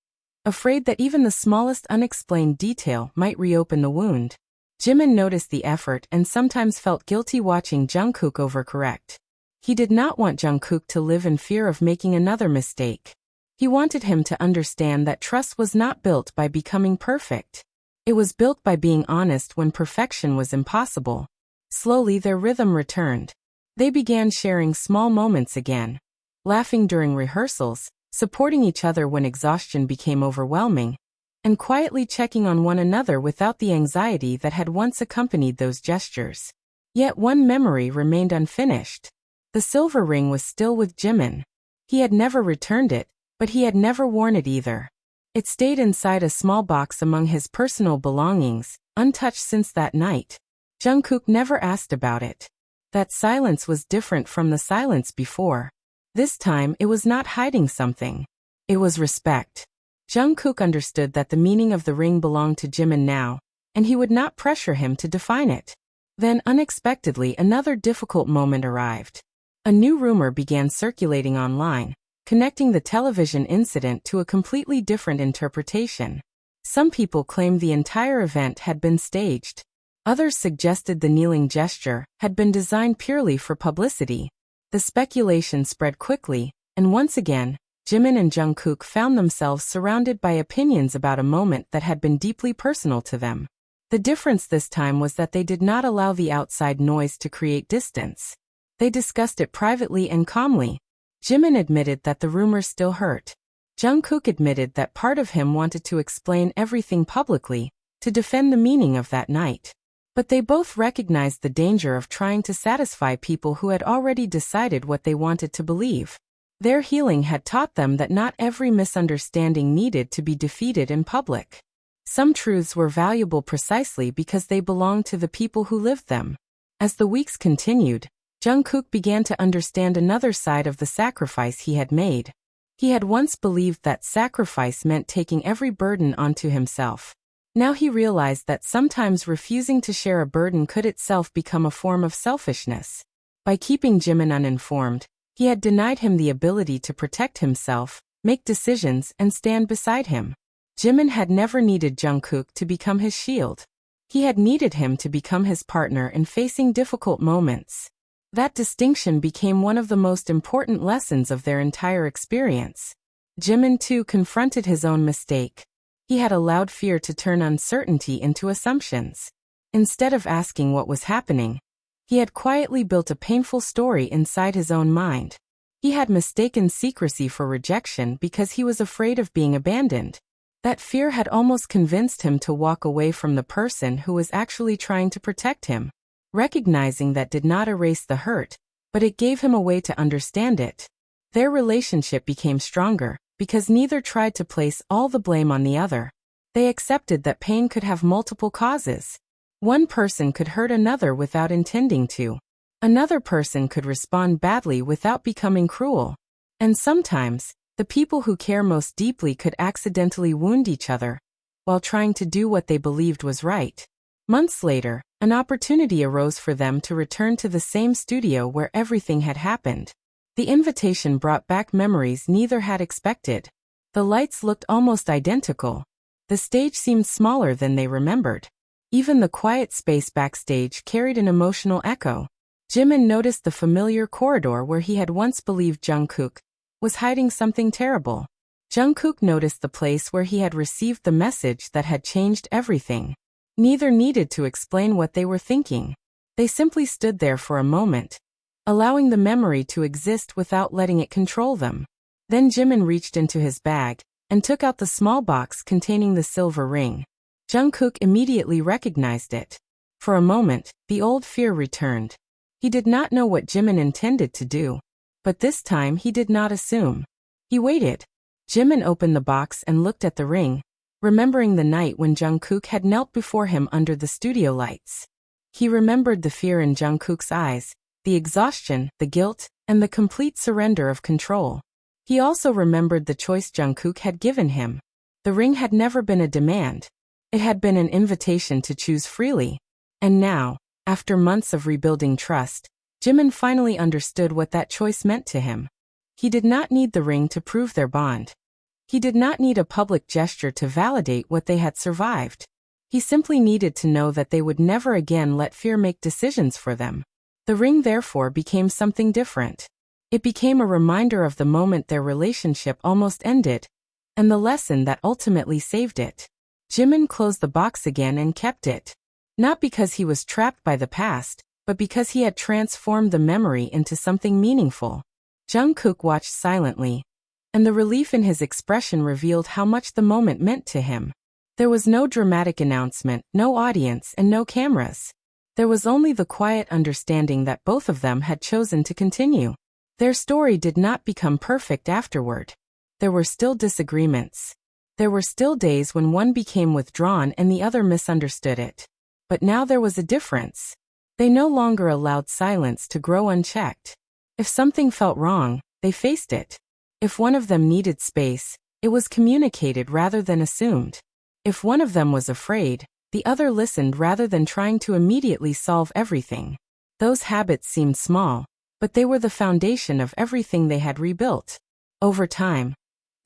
afraid that even the smallest unexplained detail might reopen the wound. Jimin noticed the effort and sometimes felt guilty watching Jungkook overcorrect. He did not want Jungkook to live in fear of making another mistake. He wanted him to understand that trust was not built by becoming perfect. It was built by being honest when perfection was impossible. Slowly their rhythm returned. They began sharing small moments again, laughing during rehearsals, supporting each other when exhaustion became overwhelming, and quietly checking on one another without the anxiety that had once accompanied those gestures. Yet one memory remained unfinished. The silver ring was still with Jimin. He had never returned it, but he had never worn it either. It stayed inside a small box among his personal belongings, untouched since that night. Jungkook never asked about it. That silence was different from the silence before. This time it was not hiding something. It was respect. Jungkook understood that the meaning of the ring belonged to Jimin now, and he would not pressure him to define it. Then unexpectedly another difficult moment arrived. A new rumor began circulating online, connecting the television incident to a completely different interpretation. Some people claimed the entire event had been staged. Others suggested the kneeling gesture had been designed purely for publicity. The speculation spread quickly, and once again, Jimin and Jungkook found themselves surrounded by opinions about a moment that had been deeply personal to them. The difference this time was that they did not allow the outside noise to create distance. They discussed it privately and calmly. Jimin admitted that the rumors still hurt. Jungkook admitted that part of him wanted to explain everything publicly, to defend the meaning of that night. But they both recognized the danger of trying to satisfy people who had already decided what they wanted to believe. Their healing had taught them that not every misunderstanding needed to be defeated in public. Some truths were valuable precisely because they belonged to the people who lived them. As the weeks continued, Jungkook began to understand another side of the sacrifice he had made. He had once believed that sacrifice meant taking every burden onto himself. Now he realized that sometimes refusing to share a burden could itself become a form of selfishness. By keeping Jimin uninformed, he had denied him the ability to protect himself, make decisions, and stand beside him. Jimin had never needed Jungkook to become his shield. He had needed him to become his partner in facing difficult moments. That distinction became one of the most important lessons of their entire experience. Jimin too confronted his own mistake. He had allowed fear to turn uncertainty into assumptions. Instead of asking what was happening, he had quietly built a painful story inside his own mind. He had mistaken secrecy for rejection because he was afraid of being abandoned. That fear had almost convinced him to walk away from the person who was actually trying to protect him. Recognizing that did not erase the hurt, but it gave him a way to understand it. Their relationship became stronger, because neither tried to place all the blame on the other. They accepted that pain could have multiple causes. One person could hurt another without intending to. Another person could respond badly without becoming cruel. And sometimes, the people who care most deeply could accidentally wound each other, while trying to do what they believed was right. Months later, an opportunity arose for them to return to the same studio where everything had happened. The invitation brought back memories neither had expected. The lights looked almost identical. The stage seemed smaller than they remembered. Even the quiet space backstage carried an emotional echo. Jimin noticed the familiar corridor where he had once believed Jungkook was hiding something terrible. Jungkook noticed the place where he had received the message that had changed everything. Neither needed to explain what they were thinking. They simply stood there for a moment, allowing the memory to exist without letting it control them. Then Jimin reached into his bag and took out the small box containing the silver ring. Jungkook immediately recognized it. For a moment, the old fear returned. He did not know what Jimin intended to do, but this time he did not assume. He waited. Jimin opened the box and looked at the ring, remembering the night when Jungkook had knelt before him under the studio lights. He remembered the fear in Jungkook's eyes, the exhaustion, the guilt, and the complete surrender of control. He also remembered the choice Jungkook had given him. The ring had never been a demand. It had been an invitation to choose freely. And now, after months of rebuilding trust, Jimin finally understood what that choice meant to him. He did not need the ring to prove their bond. He did not need a public gesture to validate what they had survived. He simply needed to know that they would never again let fear make decisions for them. The ring therefore became something different. It became a reminder of the moment their relationship almost ended, and the lesson that ultimately saved it. Jimin closed the box again and kept it. Not because he was trapped by the past, but because he had transformed the memory into something meaningful. Jungkook watched silently, and the relief in his expression revealed how much the moment meant to him. There was no dramatic announcement, no audience, and no cameras. There was only the quiet understanding that both of them had chosen to continue. Their story did not become perfect afterward. There were still disagreements. There were still days when one became withdrawn and the other misunderstood it. But now there was a difference. They no longer allowed silence to grow unchecked. If something felt wrong, they faced it. If one of them needed space, it was communicated rather than assumed. If one of them was afraid, the other listened rather than trying to immediately solve everything. Those habits seemed small, but they were the foundation of everything they had rebuilt. Over time,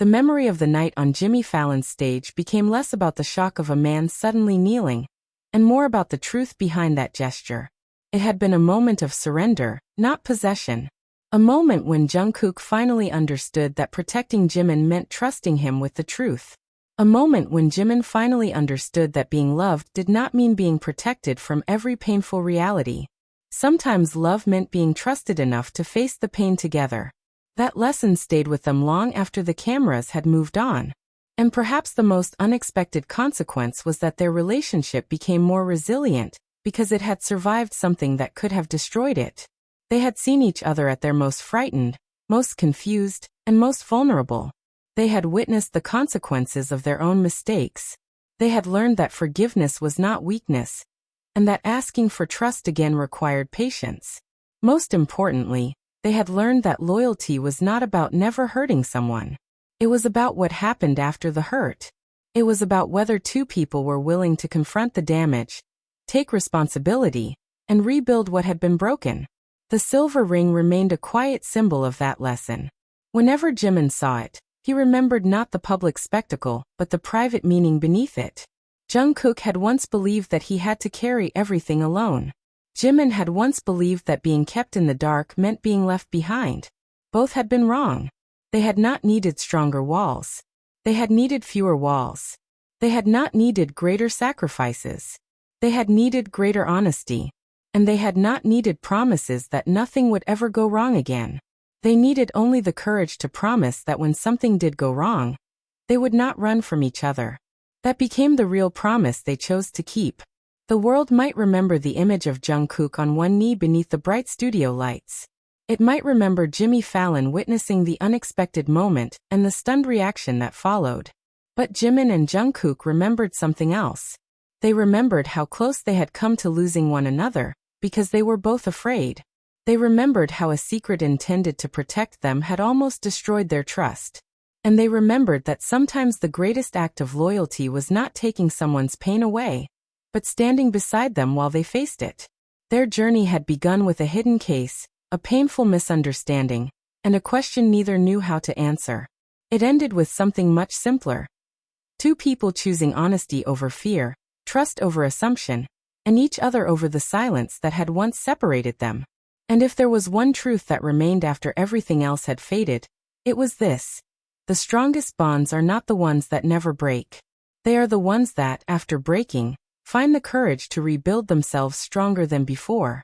the memory of the night on Jimmy Fallon's stage became less about the shock of a man suddenly kneeling, and more about the truth behind that gesture. It had been a moment of surrender, not possession. A moment when Jungkook finally understood that protecting Jimin meant trusting him with the truth. A moment when Jimin finally understood that being loved did not mean being protected from every painful reality. Sometimes love meant being trusted enough to face the pain together. That lesson stayed with them long after the cameras had moved on. And perhaps the most unexpected consequence was that their relationship became more resilient, because it had survived something that could have destroyed it. They had seen each other at their most frightened, most confused, and most vulnerable. They had witnessed the consequences of their own mistakes. They had learned that forgiveness was not weakness, and that asking for trust again required patience. Most importantly, they had learned that loyalty was not about never hurting someone. It was about what happened after the hurt. It was about whether two people were willing to confront the damage, take responsibility, and rebuild what had been broken. The silver ring remained a quiet symbol of that lesson. Whenever Jimin saw it, he remembered not the public spectacle, but the private meaning beneath it. Jungkook had once believed that he had to carry everything alone. Jimin had once believed that being kept in the dark meant being left behind. Both had been wrong. They had not needed stronger walls. They had needed fewer walls. They had not needed greater sacrifices. They had needed greater honesty. And they had not needed promises that nothing would ever go wrong again. They needed only the courage to promise that when something did go wrong, they would not run from each other. That became the real promise they chose to keep. The world might remember the image of Jungkook on one knee beneath the bright studio lights. It might remember Jimmy Fallon witnessing the unexpected moment and the stunned reaction that followed. But Jimin and Jungkook remembered something else. They remembered how close they had come to losing one another, because they were both afraid. They remembered how a secret intended to protect them had almost destroyed their trust. And they remembered that sometimes the greatest act of loyalty was not taking someone's pain away, but standing beside them while they faced it. Their journey had begun with a hidden case, a painful misunderstanding, and a question neither knew how to answer. It ended with something much simpler. Two people choosing honesty over fear, trust over assumption, and each other over the silence that had once separated them. And if there was one truth that remained after everything else had faded, it was this. The strongest bonds are not the ones that never break. They are the ones that, after breaking, find the courage to rebuild themselves stronger than before.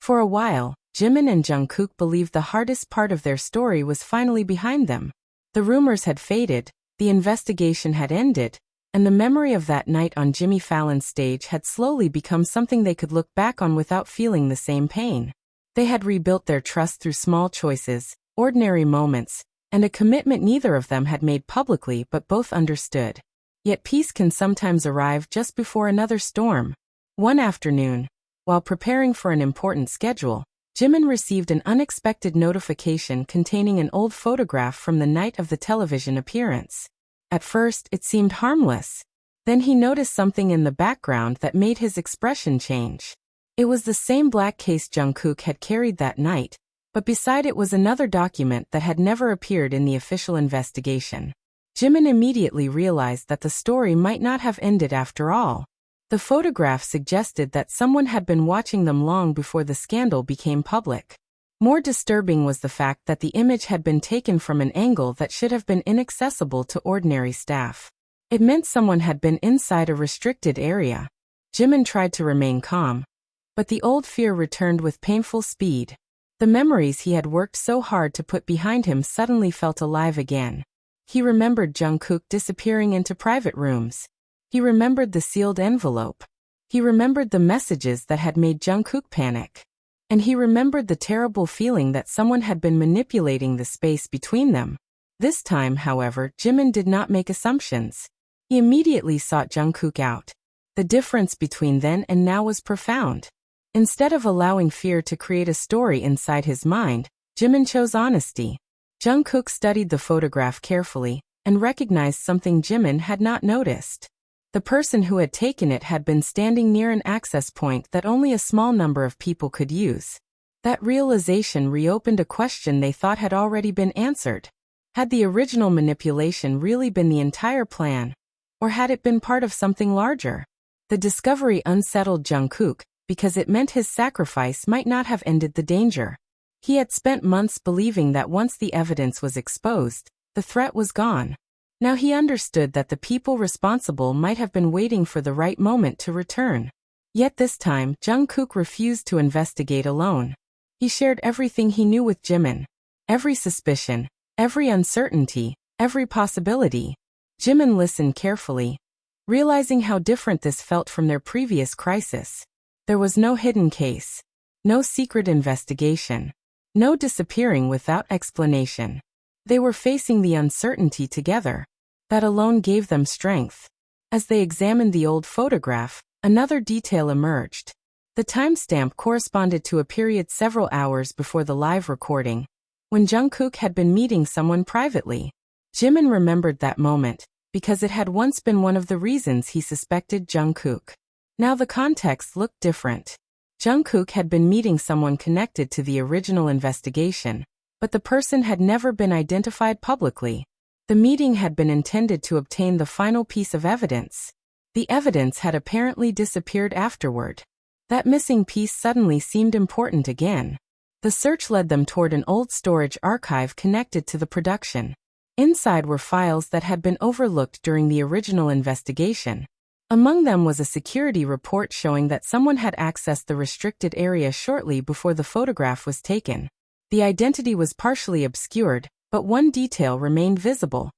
For a while, Jimin and Jungkook believed the hardest part of their story was finally behind them. The rumors had faded, the investigation had ended, and the memory of that night on Jimmy Fallon's stage had slowly become something they could look back on without feeling the same pain. They had rebuilt their trust through small choices, ordinary moments, and a commitment neither of them had made publicly but both understood. Yet peace can sometimes arrive just before another storm. One afternoon, while preparing for an important schedule, Jimin received an unexpected notification containing an old photograph from the night of the television appearance. At first, it seemed harmless. Then he noticed something in the background that made his expression change. It was the same black case Jungkook had carried that night, but beside it was another document that had never appeared in the official investigation. Jimin immediately realized that the story might not have ended after all. The photograph suggested that someone had been watching them long before the scandal became public. More disturbing was the fact that the image had been taken from an angle that should have been inaccessible to ordinary staff. It meant someone had been inside a restricted area. Jimin tried to remain calm, but the old fear returned with painful speed. The memories he had worked so hard to put behind him suddenly felt alive again. He remembered Jungkook disappearing into private rooms. He remembered the sealed envelope. He remembered the messages that had made Jungkook panic. And he remembered the terrible feeling that someone had been manipulating the space between them. This time, however, Jimin did not make assumptions. He immediately sought Jungkook out. The difference between then and now was profound. Instead of allowing fear to create a story inside his mind, Jimin chose honesty. Jungkook studied the photograph carefully and recognized something Jimin had not noticed. The person who had taken it had been standing near an access point that only a small number of people could use. That realization reopened a question they thought had already been answered. Had the original manipulation really been the entire plan? Or had it been part of something larger? The discovery unsettled Jungkook, because it meant his sacrifice might not have ended the danger. He had spent months believing that once the evidence was exposed, the threat was gone. Now he understood that the people responsible might have been waiting for the right moment to return. Yet this time, Jungkook refused to investigate alone. He shared everything he knew with Jimin. Every suspicion, every uncertainty, every possibility. Jimin listened carefully, realizing how different this felt from their previous crisis. There was no hidden case, no secret investigation, no disappearing without explanation. They were facing the uncertainty together. That alone gave them strength. As they examined the old photograph, another detail emerged. The timestamp corresponded to a period several hours before the live recording, when Jungkook had been meeting someone privately. Jimin remembered that moment, because it had once been one of the reasons he suspected Jungkook. Now the context looked different. Jungkook had been meeting someone connected to the original investigation, but the person had never been identified publicly. The meeting had been intended to obtain the final piece of evidence. The evidence had apparently disappeared afterward. That missing piece suddenly seemed important again. The search led them toward an old storage archive connected to the production. Inside were files that had been overlooked during the original investigation. Among them was a security report showing that someone had accessed the restricted area shortly before the photograph was taken. The identity was partially obscured, but one detail remained visible.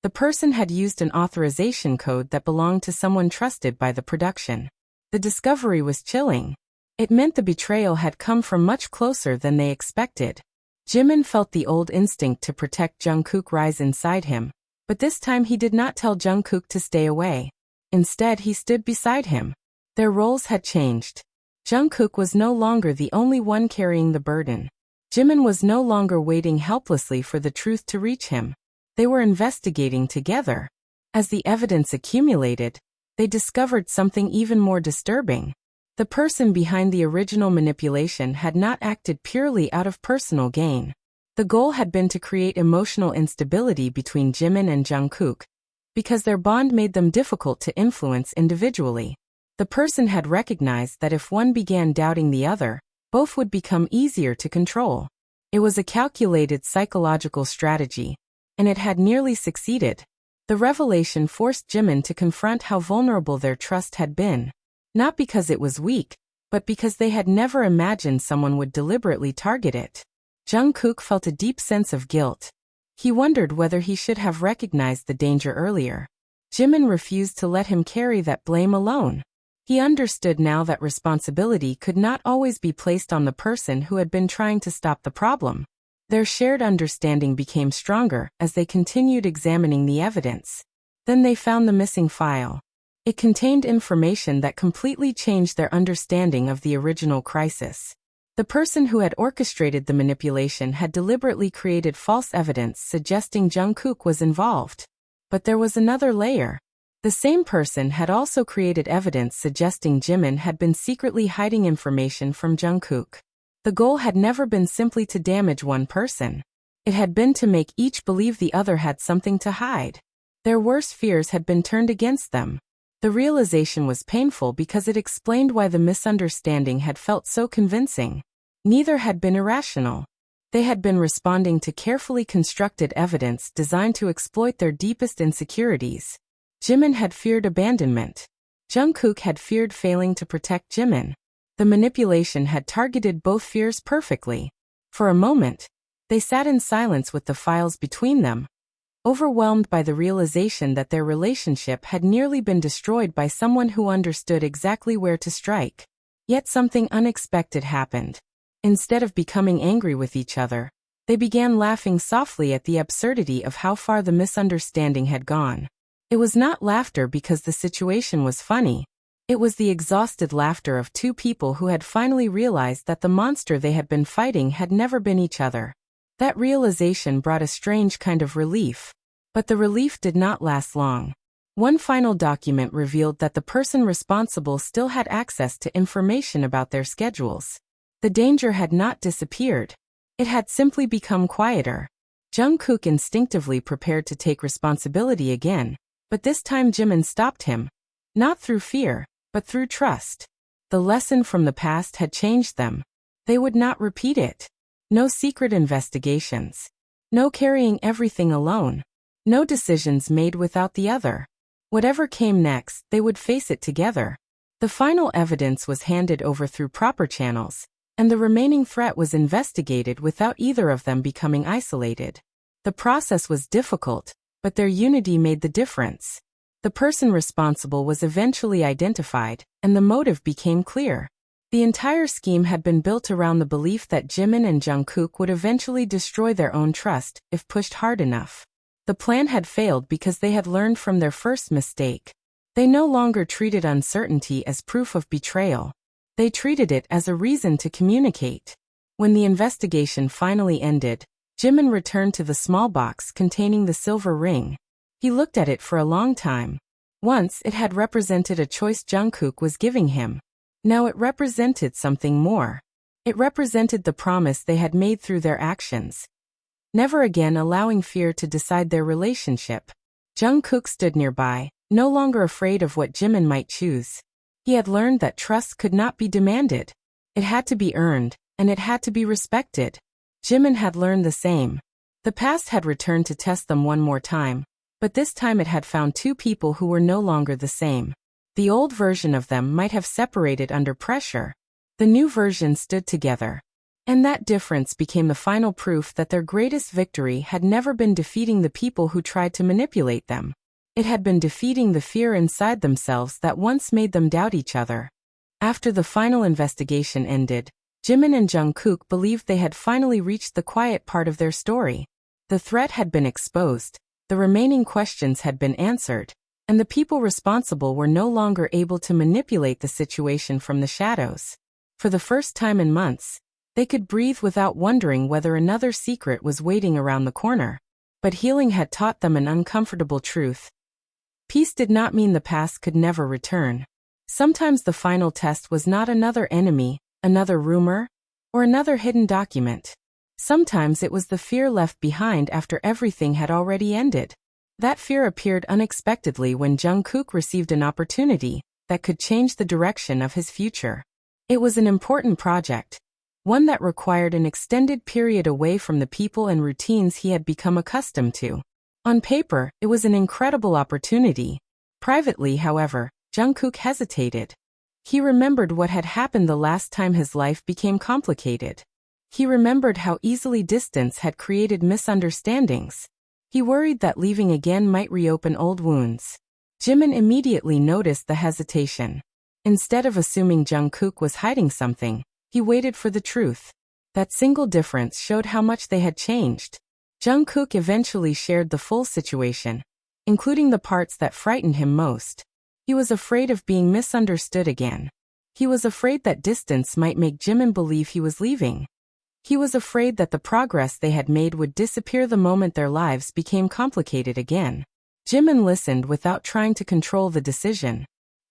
The person had used an authorization code that belonged to someone trusted by the production. The discovery was chilling. It meant the betrayal had come from much closer than they expected. Jimin felt the old instinct to protect Jungkook rise inside him, but this time he did not tell Jungkook to stay away. Instead, he stood beside him. Their roles had changed. Jungkook was no longer the only one carrying the burden. Jimin was no longer waiting helplessly for the truth to reach him. They were investigating together. As the evidence accumulated, they discovered something even more disturbing. The person behind the original manipulation had not acted purely out of personal gain. The goal had been to create emotional instability between Jimin and Jungkook, because their bond made them difficult to influence individually. The person had recognized that if one began doubting the other, both would become easier to control. It was a calculated psychological strategy, and it had nearly succeeded. The revelation forced Jimin to confront how vulnerable their trust had been. Not because it was weak, but because they had never imagined someone would deliberately target it. Jungkook felt a deep sense of guilt. He wondered whether he should have recognized the danger earlier. Jimin refused to let him carry that blame alone. He understood now that responsibility could not always be placed on the person who had been trying to stop the problem. Their shared understanding became stronger as they continued examining the evidence. Then they found the missing file. It contained information that completely changed their understanding of the original crisis. The person who had orchestrated the manipulation had deliberately created false evidence suggesting Jungkook was involved. But there was another layer. The same person had also created evidence suggesting Jimin had been secretly hiding information from Jungkook. The goal had never been simply to damage one person. It had been to make each believe the other had something to hide. Their worst fears had been turned against them. The realization was painful because it explained why the misunderstanding had felt so convincing. Neither had been irrational. They had been responding to carefully constructed evidence designed to exploit their deepest insecurities. Jimin had feared abandonment. Jungkook had feared failing to protect Jimin. The manipulation had targeted both fears perfectly. For a moment, they sat in silence with the files between them, overwhelmed by the realization that their relationship had nearly been destroyed by someone who understood exactly where to strike. Yet something unexpected happened. Instead of becoming angry with each other, they began laughing softly at the absurdity of how far the misunderstanding had gone. It was not laughter because the situation was funny. It was the exhausted laughter of two people who had finally realized that the monster they had been fighting had never been each other. That realization brought a strange kind of relief. But the relief did not last long. One final document revealed that the person responsible still had access to information about their schedules. The danger had not disappeared. It had simply become quieter. Jungkook instinctively prepared to take responsibility again, but this time Jimin stopped him. Not through fear, but through trust. The lesson from the past had changed them. They would not repeat it. No secret investigations. No carrying everything alone. No decisions made without the other. Whatever came next, they would face it together. The final evidence was handed over through proper channels, and the remaining threat was investigated without either of them becoming isolated. The process was difficult, but their unity made the difference. The person responsible was eventually identified, and the motive became clear. The entire scheme had been built around the belief that Jimin and Jungkook would eventually destroy their own trust if pushed hard enough. The plan had failed because they had learned from their first mistake. They no longer treated uncertainty as proof of betrayal. They treated it as a reason to communicate. When the investigation finally ended, Jimin returned to the small box containing the silver ring. He looked at it for a long time. Once it had represented a choice Jungkook was giving him. Now it represented something more. It represented the promise they had made through their actions. Never again allowing fear to decide their relationship. Jungkook stood nearby, no longer afraid of what Jimin might choose. He had learned that trust could not be demanded. It had to be earned, and it had to be respected. Jimin had learned the same. The past had returned to test them one more time, but this time it had found two people who were no longer the same. The old version of them might have separated under pressure. The new version stood together. And that difference became the final proof that their greatest victory had never been defeating the people who tried to manipulate them. It had been defeating the fear inside themselves that once made them doubt each other. After the final investigation ended, Jimin and Jungkook believed they had finally reached the quiet part of their story. The threat had been exposed, the remaining questions had been answered, and the people responsible were no longer able to manipulate the situation from the shadows. For the first time in months, they could breathe without wondering whether another secret was waiting around the corner. But healing had taught them an uncomfortable truth. Peace did not mean the past could never return. Sometimes the final test was not another enemy, another rumor, or another hidden document. Sometimes it was the fear left behind after everything had already ended. That fear appeared unexpectedly when Jungkook received an opportunity that could change the direction of his future. It was an important project, one that required an extended period away from the people and routines he had become accustomed to. On paper, it was an incredible opportunity. Privately, however, Jungkook hesitated. He remembered what had happened the last time his life became complicated. He remembered how easily distance had created misunderstandings. He worried that leaving again might reopen old wounds. Jimin immediately noticed the hesitation. Instead of assuming Jungkook was hiding something, he waited for the truth. That single difference showed how much they had changed. Jungkook eventually shared the full situation, including the parts that frightened him most. He was afraid of being misunderstood again. He was afraid that distance might make Jimin believe he was leaving. He was afraid that the progress they had made would disappear the moment their lives became complicated again. Jimin listened without trying to control the decision.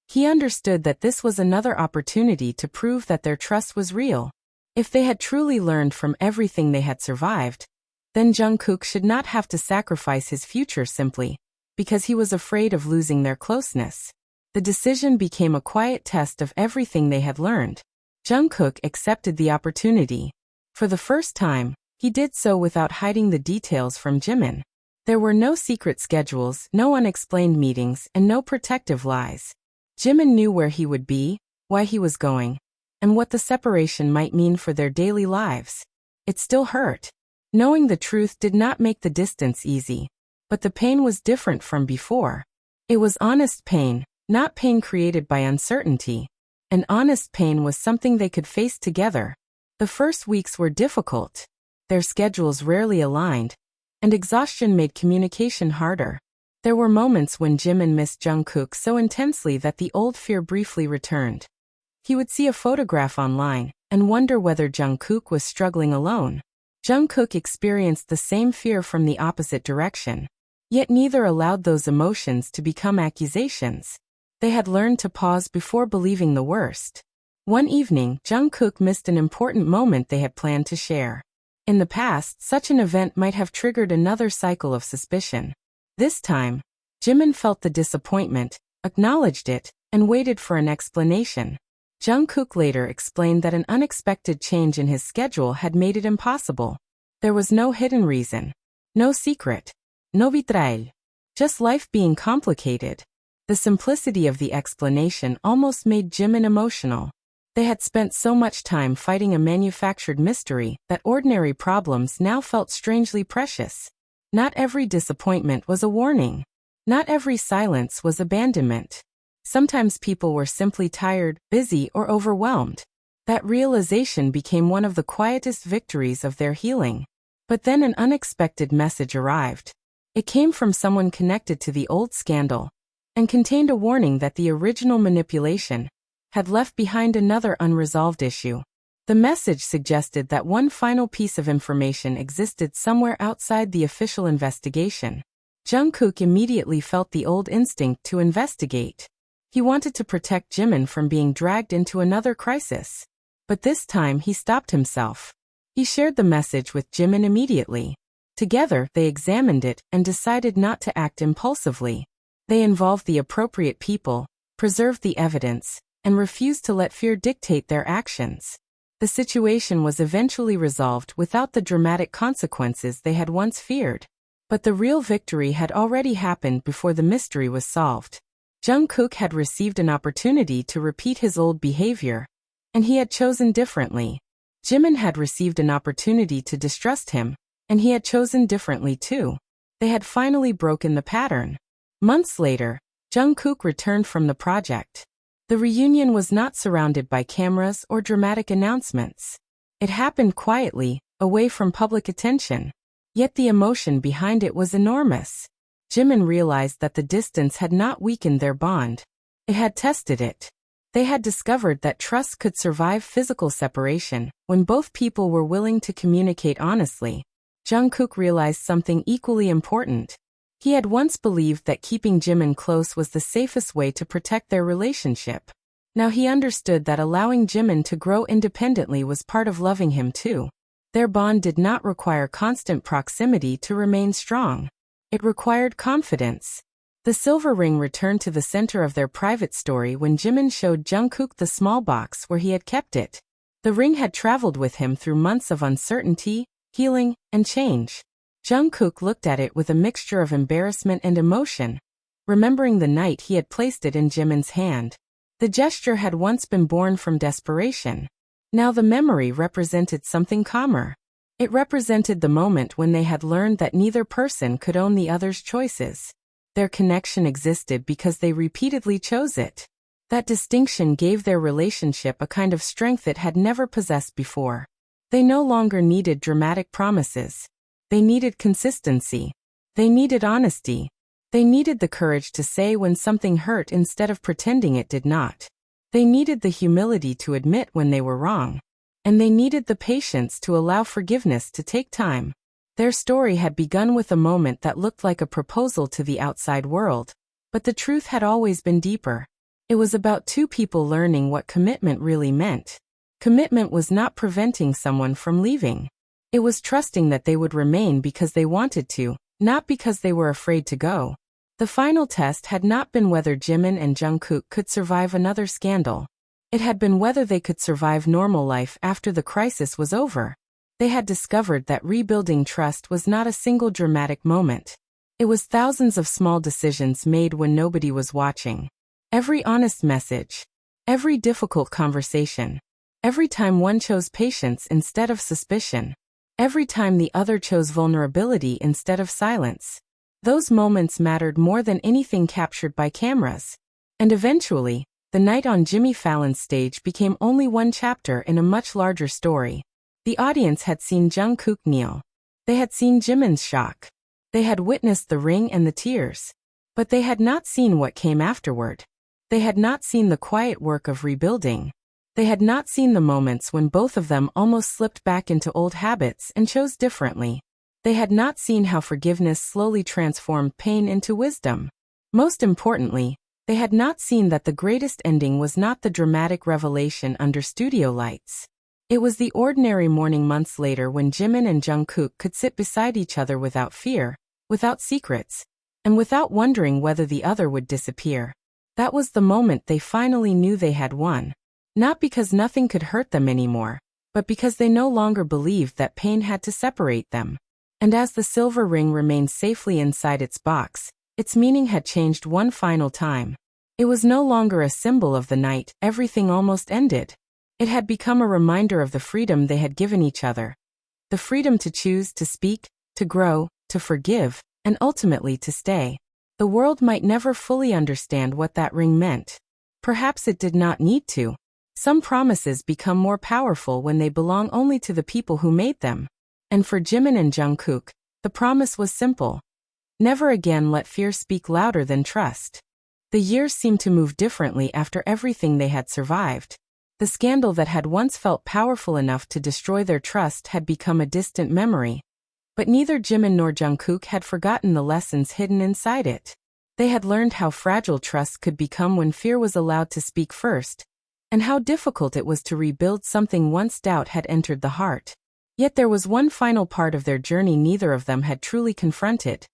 He understood that this was another opportunity to prove that their trust was real. If they had truly learned from everything they had survived, then Jungkook should not have to sacrifice his future simply because he was afraid of losing their closeness. The decision became a quiet test of everything they had learned. Jungkook accepted the opportunity. For the first time, he did so without hiding the details from Jimin. There were no secret schedules, no unexplained meetings, and no protective lies. Jimin knew where he would be, why he was going, and what the separation might mean for their daily lives. It still hurt. Knowing the truth did not make the distance easy, but the pain was different from before. It was honest pain, not pain created by uncertainty. And honest pain was something they could face together. The first weeks were difficult. Their schedules rarely aligned, and exhaustion made communication harder. There were moments when Jimin missed Jungkook so intensely that the old fear briefly returned. He would see a photograph online and wonder whether Jungkook was struggling alone. Jungkook experienced the same fear from the opposite direction. Yet neither allowed those emotions to become accusations. They had learned to pause before believing the worst. One evening, Jungkook missed an important moment they had planned to share. In the past, such an event might have triggered another cycle of suspicion. This time, Jimin felt the disappointment, acknowledged it, and waited for an explanation. Jungkook later explained that an unexpected change in his schedule had made it impossible. There was no hidden reason, no secret, no betrayal, just life being complicated. The simplicity of the explanation almost made Jimin emotional. They had spent so much time fighting a manufactured mystery that ordinary problems now felt strangely precious. Not every disappointment was a warning. Not every silence was abandonment. Sometimes people were simply tired, busy, or overwhelmed. That realization became one of the quietest victories of their healing. But then an unexpected message arrived. It came from someone connected to the old scandal, and contained a warning that the original manipulation had left behind another unresolved issue. The message suggested that one final piece of information existed somewhere outside the official investigation. Jungkook immediately felt the old instinct to investigate. He wanted to protect Jimin from being dragged into another crisis. But this time he stopped himself. He shared the message with Jimin immediately. Together, they examined it and decided not to act impulsively. They involved the appropriate people, preserved the evidence, and refused to let fear dictate their actions. The situation was eventually resolved without the dramatic consequences they had once feared. But the real victory had already happened before the mystery was solved. Jungkook had received an opportunity to repeat his old behavior, and he had chosen differently. Jimin had received an opportunity to distrust him, and he had chosen differently too. They had finally broken the pattern. Months later, Jungkook returned from the project. The reunion was not surrounded by cameras or dramatic announcements. It happened quietly, away from public attention. Yet the emotion behind it was enormous. Jimin realized that the distance had not weakened their bond. It had tested it. They had discovered that trust could survive physical separation when both people were willing to communicate honestly. Jungkook realized something equally important. He had once believed that keeping Jimin close was the safest way to protect their relationship. Now he understood that allowing Jimin to grow independently was part of loving him too. Their bond did not require constant proximity to remain strong. It required confidence. The silver ring returned to the center of their private story when Jimin showed Jungkook the small box where he had kept it. The ring had traveled with him through months of uncertainty, healing, and change. Jungkook looked at it with a mixture of embarrassment and emotion, remembering the night he had placed it in Jimin's hand. The gesture had once been born from desperation. Now the memory represented something calmer. It represented the moment when they had learned that neither person could own the other's choices. Their connection existed because they repeatedly chose it. That distinction gave their relationship a kind of strength it had never possessed before. They no longer needed dramatic promises. They needed consistency. They needed honesty. They needed the courage to say when something hurt instead of pretending it did not. They needed the humility to admit when they were wrong. And they needed the patience to allow forgiveness to take time. Their story had begun with a moment that looked like a proposal to the outside world. But the truth had always been deeper. It was about two people learning what commitment really meant. Commitment was not preventing someone from leaving. It was trusting that they would remain because they wanted to, not because they were afraid to go. The final test had not been whether Jimin and Jungkook could survive another scandal. It had been whether they could survive normal life after the crisis was over. They had discovered that rebuilding trust was not a single dramatic moment. It was thousands of small decisions made when nobody was watching. Every honest message. Every difficult conversation. Every time one chose patience instead of suspicion. Every time the other chose vulnerability instead of silence. Those moments mattered more than anything captured by cameras. And eventually, the night on Jimmy Fallon's stage became only one chapter in a much larger story. The audience had seen Jungkook kneel. They had seen Jimin's shock. They had witnessed the ring and the tears. But they had not seen what came afterward. They had not seen the quiet work of rebuilding. They had not seen the moments when both of them almost slipped back into old habits and chose differently. They had not seen how forgiveness slowly transformed pain into wisdom. Most importantly, they had not seen that the greatest ending was not the dramatic revelation under studio lights. It was the ordinary morning months later when Jimin and Jungkook could sit beside each other without fear, without secrets, and without wondering whether the other would disappear. That was the moment they finally knew they had won. Not because nothing could hurt them anymore, but because they no longer believed that pain had to separate them. And as the silver ring remained safely inside its box, its meaning had changed one final time. It was no longer a symbol of the night everything almost ended. It had become a reminder of the freedom they had given each other. The freedom to choose, to speak, to grow, to forgive, and ultimately to stay. The world might never fully understand what that ring meant. Perhaps it did not need to. Some promises become more powerful when they belong only to the people who made them. And for Jimin and Jungkook, the promise was simple. Never again let fear speak louder than trust. The years seemed to move differently after everything they had survived. The scandal that had once felt powerful enough to destroy their trust had become a distant memory. But neither Jimin nor Jungkook had forgotten the lessons hidden inside it. They had learned how fragile trust could become when fear was allowed to speak first, and how difficult it was to rebuild something once doubt had entered the heart. Yet there was one final part of their journey neither of them had truly confronted.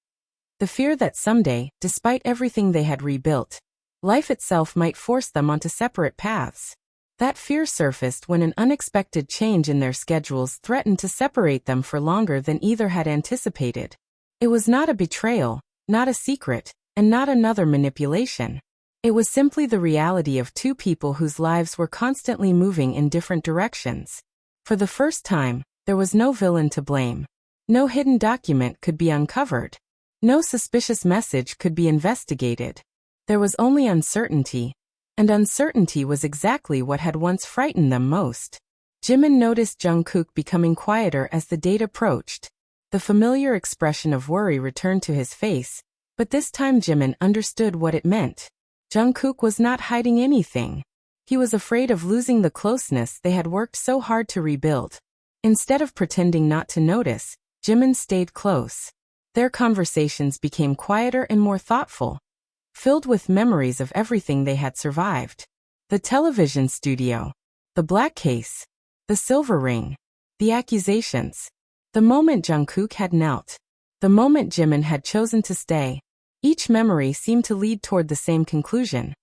The fear that someday, despite everything they had rebuilt, life itself might force them onto separate paths. That fear surfaced when an unexpected change in their schedules threatened to separate them for longer than either had anticipated. It was not a betrayal, not a secret, and not another manipulation. It was simply the reality of two people whose lives were constantly moving in different directions. For the first time, there was no villain to blame. No hidden document could be uncovered. No suspicious message could be investigated. There was only uncertainty. And uncertainty was exactly what had once frightened them most. Jimin noticed Jungkook becoming quieter as the date approached. The familiar expression of worry returned to his face, but this time Jimin understood what it meant. Jungkook was not hiding anything. He was afraid of losing the closeness they had worked so hard to rebuild. Instead of pretending not to notice, Jimin stayed close. Their conversations became quieter and more thoughtful, filled with memories of everything they had survived. The television studio, the black case, the silver ring, the accusations. The moment Jungkook had knelt, the moment Jimin had chosen to stay, each memory seemed to lead toward the same conclusion.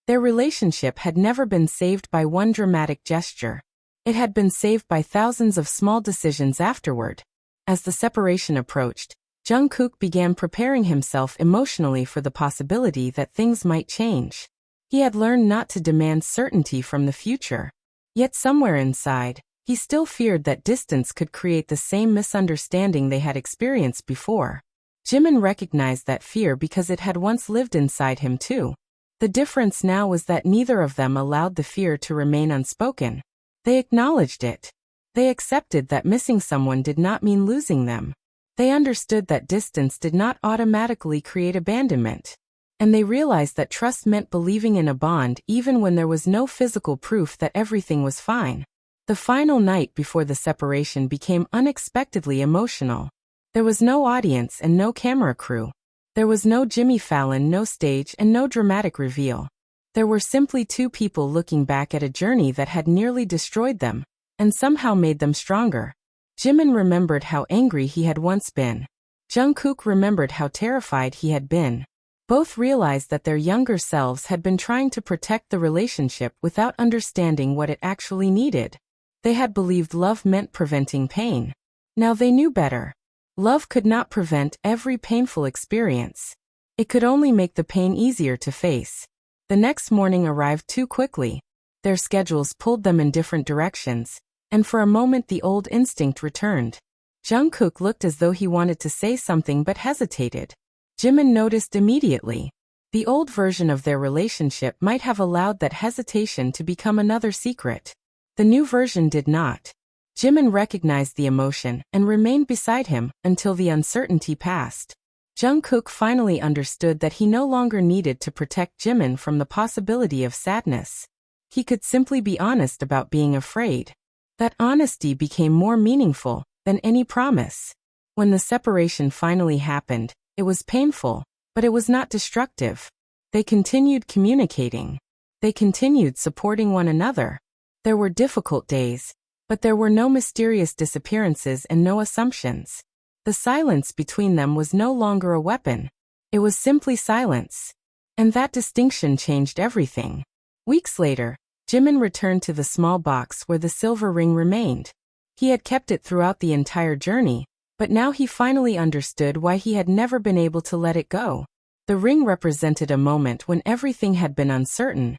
Their relationship had never been saved by one dramatic gesture. It had been saved by thousands of small decisions afterward. As the separation approached, Jungkook began preparing himself emotionally for the possibility that things might change. He had learned not to demand certainty from the future. Yet somewhere inside, he still feared that distance could create the same misunderstanding they had experienced before. Jimin recognized that fear because it had once lived inside him too. The difference now was that neither of them allowed the fear to remain unspoken. They acknowledged it. They accepted that missing someone did not mean losing them. They understood that distance did not automatically create abandonment. And they realized that trust meant believing in a bond even when there was no physical proof that everything was fine. The final night before the separation became unexpectedly emotional. There was no audience and no camera crew. There was no Jimmy Fallon, no stage, and no dramatic reveal. There were simply two people looking back at a journey that had nearly destroyed them, and somehow made them stronger. Jimin remembered how angry he had once been. Jungkook remembered how terrified he had been. Both realized that their younger selves had been trying to protect the relationship without understanding what it actually needed. They had believed love meant preventing pain. Now they knew better. Love could not prevent every painful experience. It could only make the pain easier to face. The next morning arrived too quickly. Their schedules pulled them in different directions, and for a moment the old instinct returned. Jungkook looked as though he wanted to say something but hesitated. Jimin noticed immediately. The old version of their relationship might have allowed that hesitation to become another secret. The new version did not. Jimin recognized the emotion and remained beside him until the uncertainty passed. Jungkook finally understood that he no longer needed to protect Jimin from the possibility of sadness. He could simply be honest about being afraid. That honesty became more meaningful than any promise. When the separation finally happened, it was painful, but it was not destructive. They continued communicating. They continued supporting one another. There were difficult days, but there were no mysterious disappearances and no assumptions. The silence between them was no longer a weapon. It was simply silence. And that distinction changed everything. Weeks later, Jimin returned to the small box where the silver ring remained. He had kept it throughout the entire journey, but now he finally understood why he had never been able to let it go. The ring represented a moment when everything had been uncertain,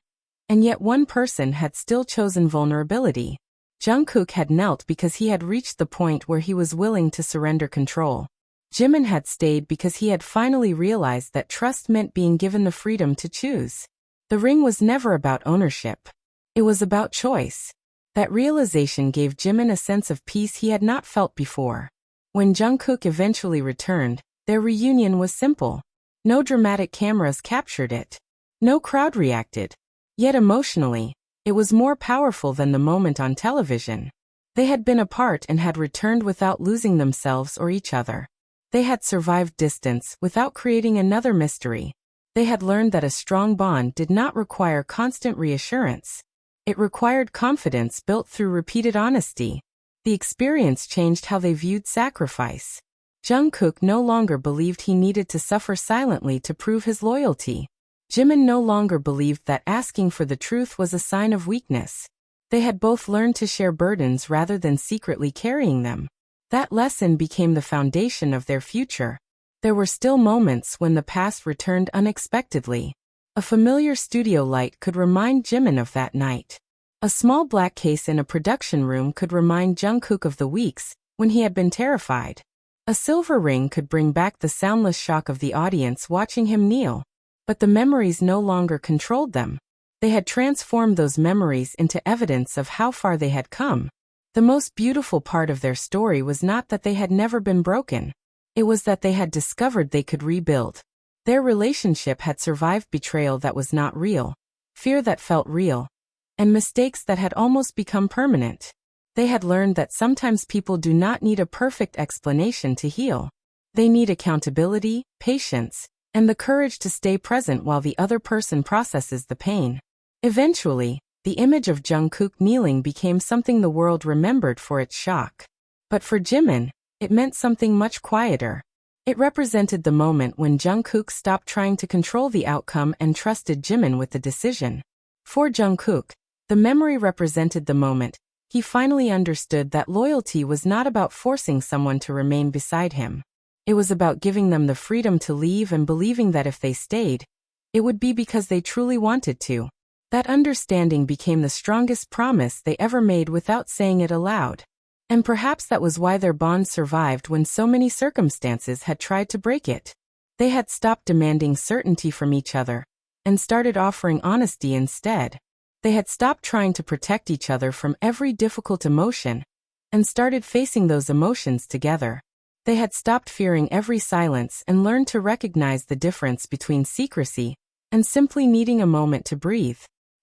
and yet one person had still chosen vulnerability. Jungkook had knelt because he had reached the point where he was willing to surrender control. Jimin had stayed because he had finally realized that trust meant being given the freedom to choose. The ring was never about ownership. It was about choice. That realization gave Jimin a sense of peace he had not felt before. When Jungkook eventually returned, their reunion was simple. No dramatic cameras captured it. No crowd reacted. Yet emotionally, it was more powerful than the moment on television. They had been apart and had returned without losing themselves or each other. They had survived distance without creating another mystery. They had learned that a strong bond did not require constant reassurance. It required confidence built through repeated honesty. The experience changed how they viewed sacrifice. Jungkook no longer believed he needed to suffer silently to prove his loyalty. Jimin no longer believed that asking for the truth was a sign of weakness. They had both learned to share burdens rather than secretly carrying them. That lesson became the foundation of their future. There were still moments when the past returned unexpectedly. A familiar studio light could remind Jimin of that night. A small black case in a production room could remind Jungkook of the weeks when he had been terrified. A silver ring could bring back the soundless shock of the audience watching him kneel. But the memories no longer controlled them. They had transformed those memories into evidence of how far they had come. The most beautiful part of their story was not that they had never been broken. It was that they had discovered they could rebuild. Their relationship had survived betrayal that was not real, fear that felt real, and mistakes that had almost become permanent. They had learned that sometimes people do not need a perfect explanation to heal. They need accountability, patience, and the courage to stay present while the other person processes the pain. Eventually, the image of Jungkook kneeling became something the world remembered for its shock. But for Jimin, it meant something much quieter. It represented the moment when Jungkook stopped trying to control the outcome and trusted Jimin with the decision. For Jungkook, the memory represented the moment he finally understood that loyalty was not about forcing someone to remain beside him. It was about giving them the freedom to leave and believing that if they stayed, it would be because they truly wanted to. That understanding became the strongest promise they ever made without saying it aloud. And perhaps that was why their bond survived when so many circumstances had tried to break it. They had stopped demanding certainty from each other and started offering honesty instead. They had stopped trying to protect each other from every difficult emotion and started facing those emotions together. They had stopped fearing every silence and learned to recognize the difference between secrecy and simply needing a moment to breathe.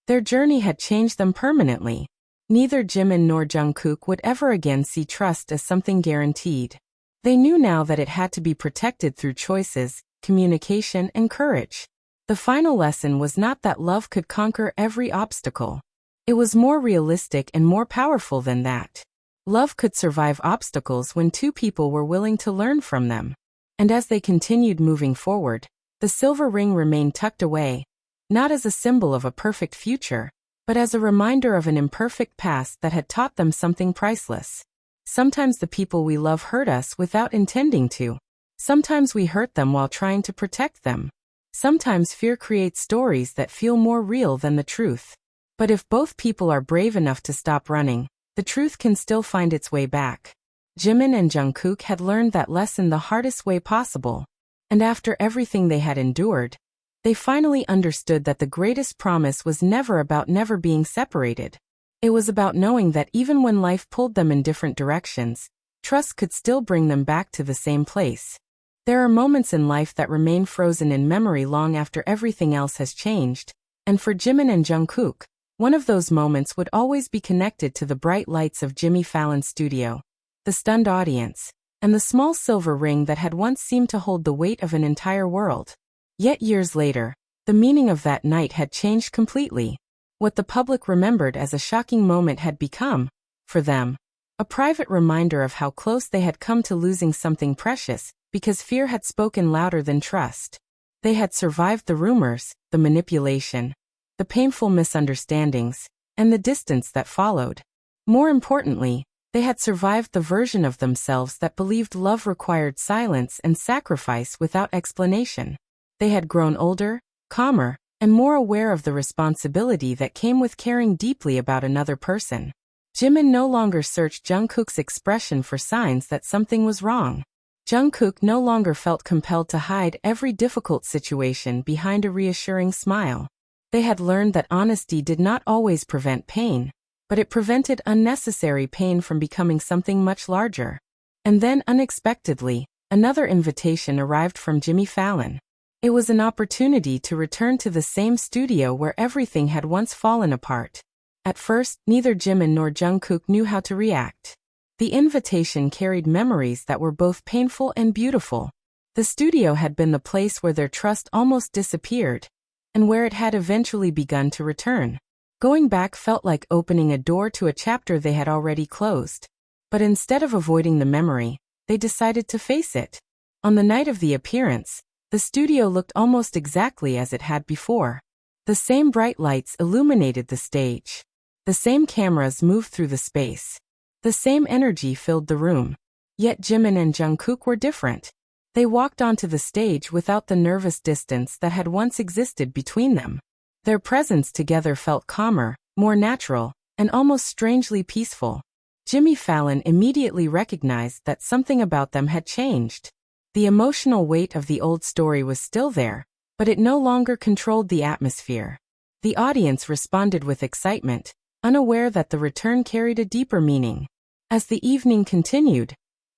Their journey had changed them permanently. Neither Jimin nor Jungkook would ever again see trust as something guaranteed. They knew now that it had to be protected through choices, communication, and courage. The final lesson was not that love could conquer every obstacle. It was more realistic and more powerful than that. Love could survive obstacles when two people were willing to learn from them. And as they continued moving forward, the silver ring remained tucked away, not as a symbol of a perfect future, but as a reminder of an imperfect past that had taught them something priceless. Sometimes the people we love hurt us without intending to. Sometimes we hurt them while trying to protect them. Sometimes fear creates stories that feel more real than the truth. But if both people are brave enough to stop running, the truth can still find its way back. Jimin and Jungkook had learned that lesson the hardest way possible. And after everything they had endured, they finally understood that the greatest promise was never about never being separated. It was about knowing that even when life pulled them in different directions, trust could still bring them back to the same place. There are moments in life that remain frozen in memory long after everything else has changed, and for Jimin and Jungkook, one of those moments would always be connected to the bright lights of Jimmy Fallon's studio, the stunned audience, and the small silver ring that had once seemed to hold the weight of an entire world. Yet years later, the meaning of that night had changed completely. What the public remembered as a shocking moment had become, for them, a private reminder of how close they had come to losing something precious, because fear had spoken louder than trust. They had survived the rumors, the manipulation, the painful misunderstandings, and the distance that followed. More importantly, they had survived the version of themselves that believed love required silence and sacrifice without explanation. They had grown older, calmer, and more aware of the responsibility that came with caring deeply about another person. Jimin no longer searched Jungkook's expression for signs that something was wrong. Jungkook no longer felt compelled to hide every difficult situation behind a reassuring smile. They had learned that honesty did not always prevent pain, but it prevented unnecessary pain from becoming something much larger. And then, unexpectedly, another invitation arrived from Jimmy Fallon. It was an opportunity to return to the same studio where everything had once fallen apart. At first, neither Jimin nor Jungkook knew how to react. The invitation carried memories that were both painful and beautiful. The studio had been the place where their trust almost disappeared, and where it had eventually begun to return. Going back felt like opening a door to a chapter they had already closed. But instead of avoiding the memory, they decided to face it. On the night of the appearance, the studio looked almost exactly as it had before. The same bright lights illuminated the stage. The same cameras moved through the space. The same energy filled the room. Yet Jimin and Jungkook were different. They walked onto the stage without the nervous distance that had once existed between them. Their presence together felt calmer, more natural, and almost strangely peaceful. Jimmy Fallon immediately recognized that something about them had changed. The emotional weight of the old story was still there, but it no longer controlled the atmosphere. The audience responded with excitement, unaware that the return carried a deeper meaning. As the evening continued,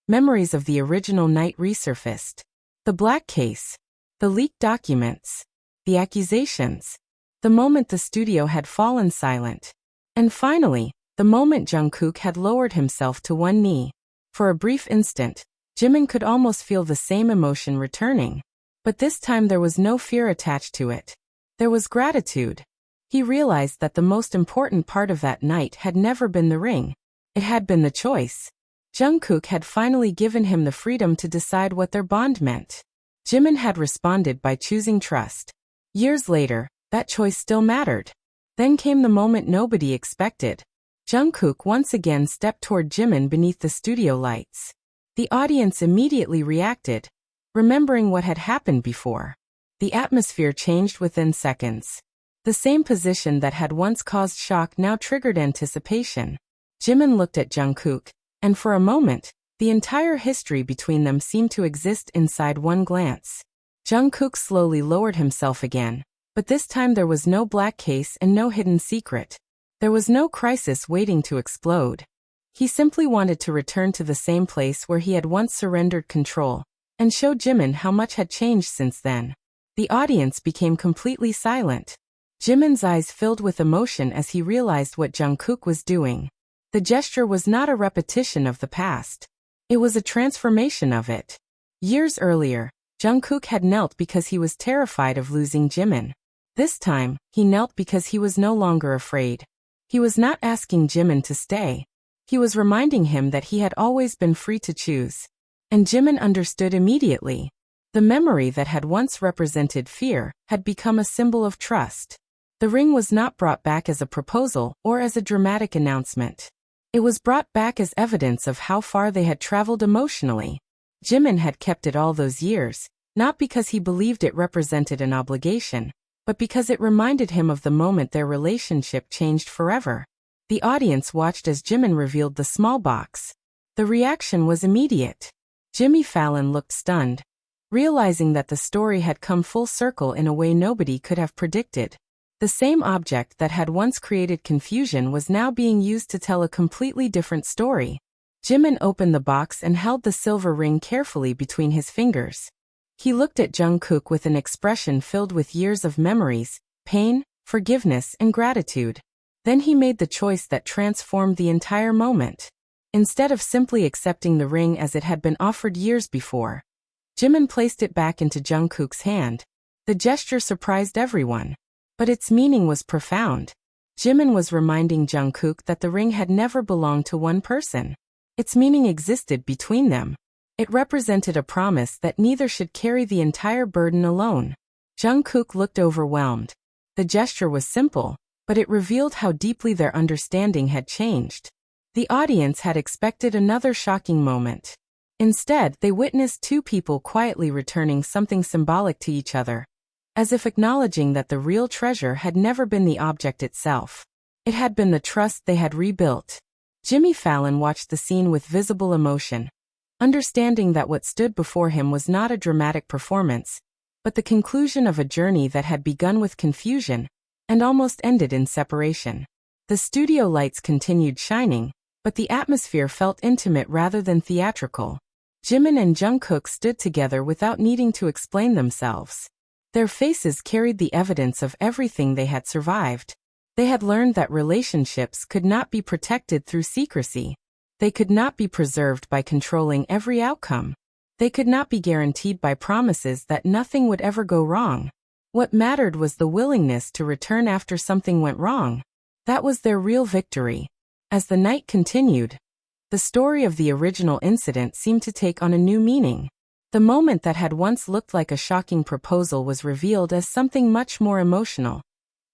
memories of the original night resurfaced. The black case, the leaked documents, the accusations, the moment the studio had fallen silent, and finally, the moment Jungkook had lowered himself to one knee. For a brief instant, Jimin could almost feel the same emotion returning. But this time there was no fear attached to it. There was gratitude. He realized that the most important part of that night had never been the ring. It had been the choice. Jungkook had finally given him the freedom to decide what their bond meant. Jimin had responded by choosing trust. Years later, that choice still mattered. Then came the moment nobody expected. Jungkook once again stepped toward Jimin beneath the studio lights. The audience immediately reacted, remembering what had happened before. The atmosphere changed within seconds. The same position that had once caused shock now triggered anticipation. Jimin looked at Jungkook, and for a moment, the entire history between them seemed to exist inside one glance. Jungkook slowly lowered himself again, but this time there was no black case and no hidden secret. There was no crisis waiting to explode. He simply wanted to return to the same place where he had once surrendered control, and show Jimin how much had changed since then. The audience became completely silent. Jimin's eyes filled with emotion as he realized what Jungkook was doing. The gesture was not a repetition of the past. It was a transformation of it. Years earlier, Jungkook had knelt because he was terrified of losing Jimin. This time, he knelt because he was no longer afraid. He was not asking Jimin to stay. He was reminding him that he had always been free to choose. And Jimin understood immediately. The memory that had once represented fear had become a symbol of trust. The ring was not brought back as a proposal or as a dramatic announcement. It was brought back as evidence of how far they had traveled emotionally. Jimin had kept it all those years, not because he believed it represented an obligation, but because it reminded him of the moment their relationship changed forever. The audience watched as Jimin revealed the small box. The reaction was immediate. Jimmy Fallon looked stunned, realizing that the story had come full circle in a way nobody could have predicted. The same object that had once created confusion was now being used to tell a completely different story. Jimin opened the box and held the silver ring carefully between his fingers. He looked at Jungkook with an expression filled with years of memories, pain, forgiveness, and gratitude. Then he made the choice that transformed the entire moment. Instead of simply accepting the ring as it had been offered years before, Jimin placed it back into Jungkook's hand. The gesture surprised everyone. But its meaning was profound. Jimin was reminding Jungkook that the ring had never belonged to one person. Its meaning existed between them. It represented a promise that neither should carry the entire burden alone. Jungkook looked overwhelmed. The gesture was simple, but it revealed how deeply their understanding had changed. The audience had expected another shocking moment. Instead, they witnessed two people quietly returning something symbolic to each other, as if acknowledging that the real treasure had never been the object itself. It had been the trust they had rebuilt. Jimmy Fallon watched the scene with visible emotion, understanding that what stood before him was not a dramatic performance, but the conclusion of a journey that had begun with confusion and almost ended in separation. The studio lights continued shining, but the atmosphere felt intimate rather than theatrical. Jimin and Jungkook stood together without needing to explain themselves. Their faces carried the evidence of everything they had survived. They had learned that relationships could not be protected through secrecy. They could not be preserved by controlling every outcome. They could not be guaranteed by promises that nothing would ever go wrong. What mattered was the willingness to return after something went wrong. That was their real victory. As the night continued, the story of the original incident seemed to take on a new meaning. The moment that had once looked like a shocking proposal was revealed as something much more emotional.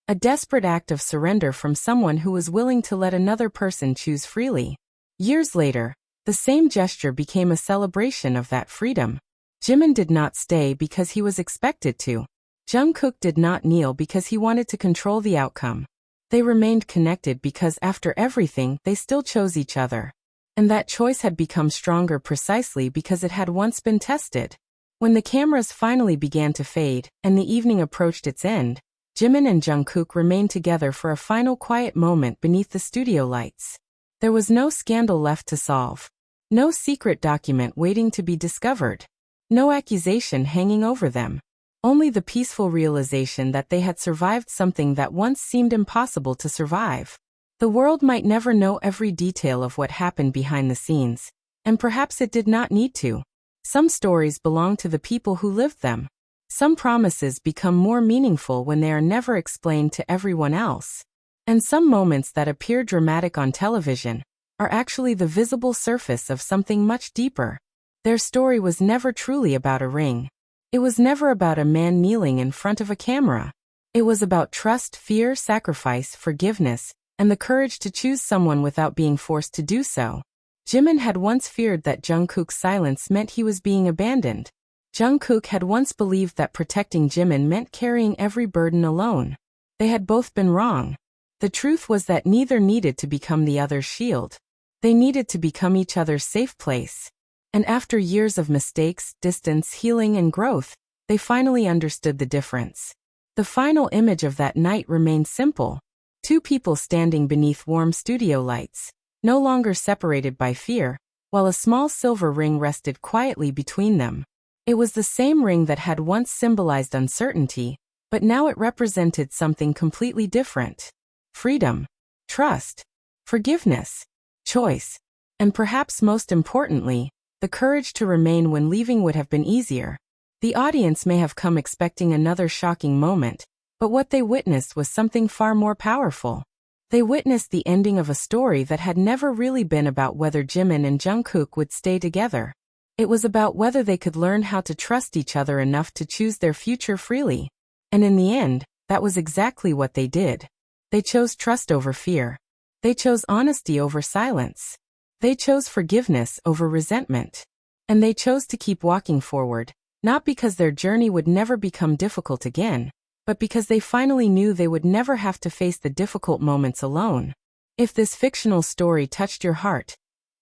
A desperate act of surrender from someone who was willing to let another person choose freely. Years later, the same gesture became a celebration of that freedom. Jimin did not stay because he was expected to. Jungkook did not kneel because he wanted to control the outcome. They remained connected because after everything, they still chose each other. And that choice had become stronger precisely because it had once been tested. When the cameras finally began to fade and the evening approached its end, Jimin and Jungkook remained together for a final quiet moment beneath the studio lights. There was no scandal left to solve. No secret document waiting to be discovered. No accusation hanging over them. Only the peaceful realization that they had survived something that once seemed impossible to survive. The world might never know every detail of what happened behind the scenes, and perhaps it did not need to. Some stories belong to the people who lived them. Some promises become more meaningful when they are never explained to everyone else. And some moments that appear dramatic on television are actually the visible surface of something much deeper. Their story was never truly about a ring. It was never about a man kneeling in front of a camera. It was about trust, fear, sacrifice, forgiveness, and the courage to choose someone without being forced to do so. Jimin had once feared that Jungkook's silence meant he was being abandoned. Jungkook had once believed that protecting Jimin meant carrying every burden alone. They had both been wrong. The truth was that neither needed to become the other's shield. They needed to become each other's safe place. And after years of mistakes, distance, healing, and growth, they finally understood the difference. The final image of that night remained simple. Two people standing beneath warm studio lights, no longer separated by fear, while a small silver ring rested quietly between them. It was the same ring that had once symbolized uncertainty, but now it represented something completely different. Freedom, trust, forgiveness, choice, and perhaps most importantly, the courage to remain when leaving would have been easier. The audience may have come expecting another shocking moment, but what they witnessed was something far more powerful. They witnessed the ending of a story that had never really been about whether Jimin and Jungkook would stay together. It was about whether they could learn how to trust each other enough to choose their future freely. And in the end, that was exactly what they did. They chose trust over fear. They chose honesty over silence. They chose forgiveness over resentment. And they chose to keep walking forward, not because their journey would never become difficult again, but because they finally knew they would never have to face the difficult moments alone. If this fictional story touched your heart,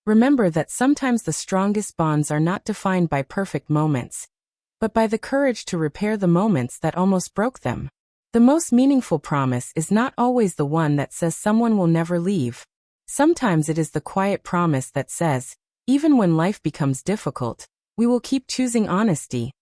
remember that sometimes the strongest bonds are not defined by perfect moments, but by the courage to repair the moments that almost broke them. The most meaningful promise is not always the one that says someone will never leave. Sometimes it is the quiet promise that says, even when life becomes difficult, we will keep choosing honesty,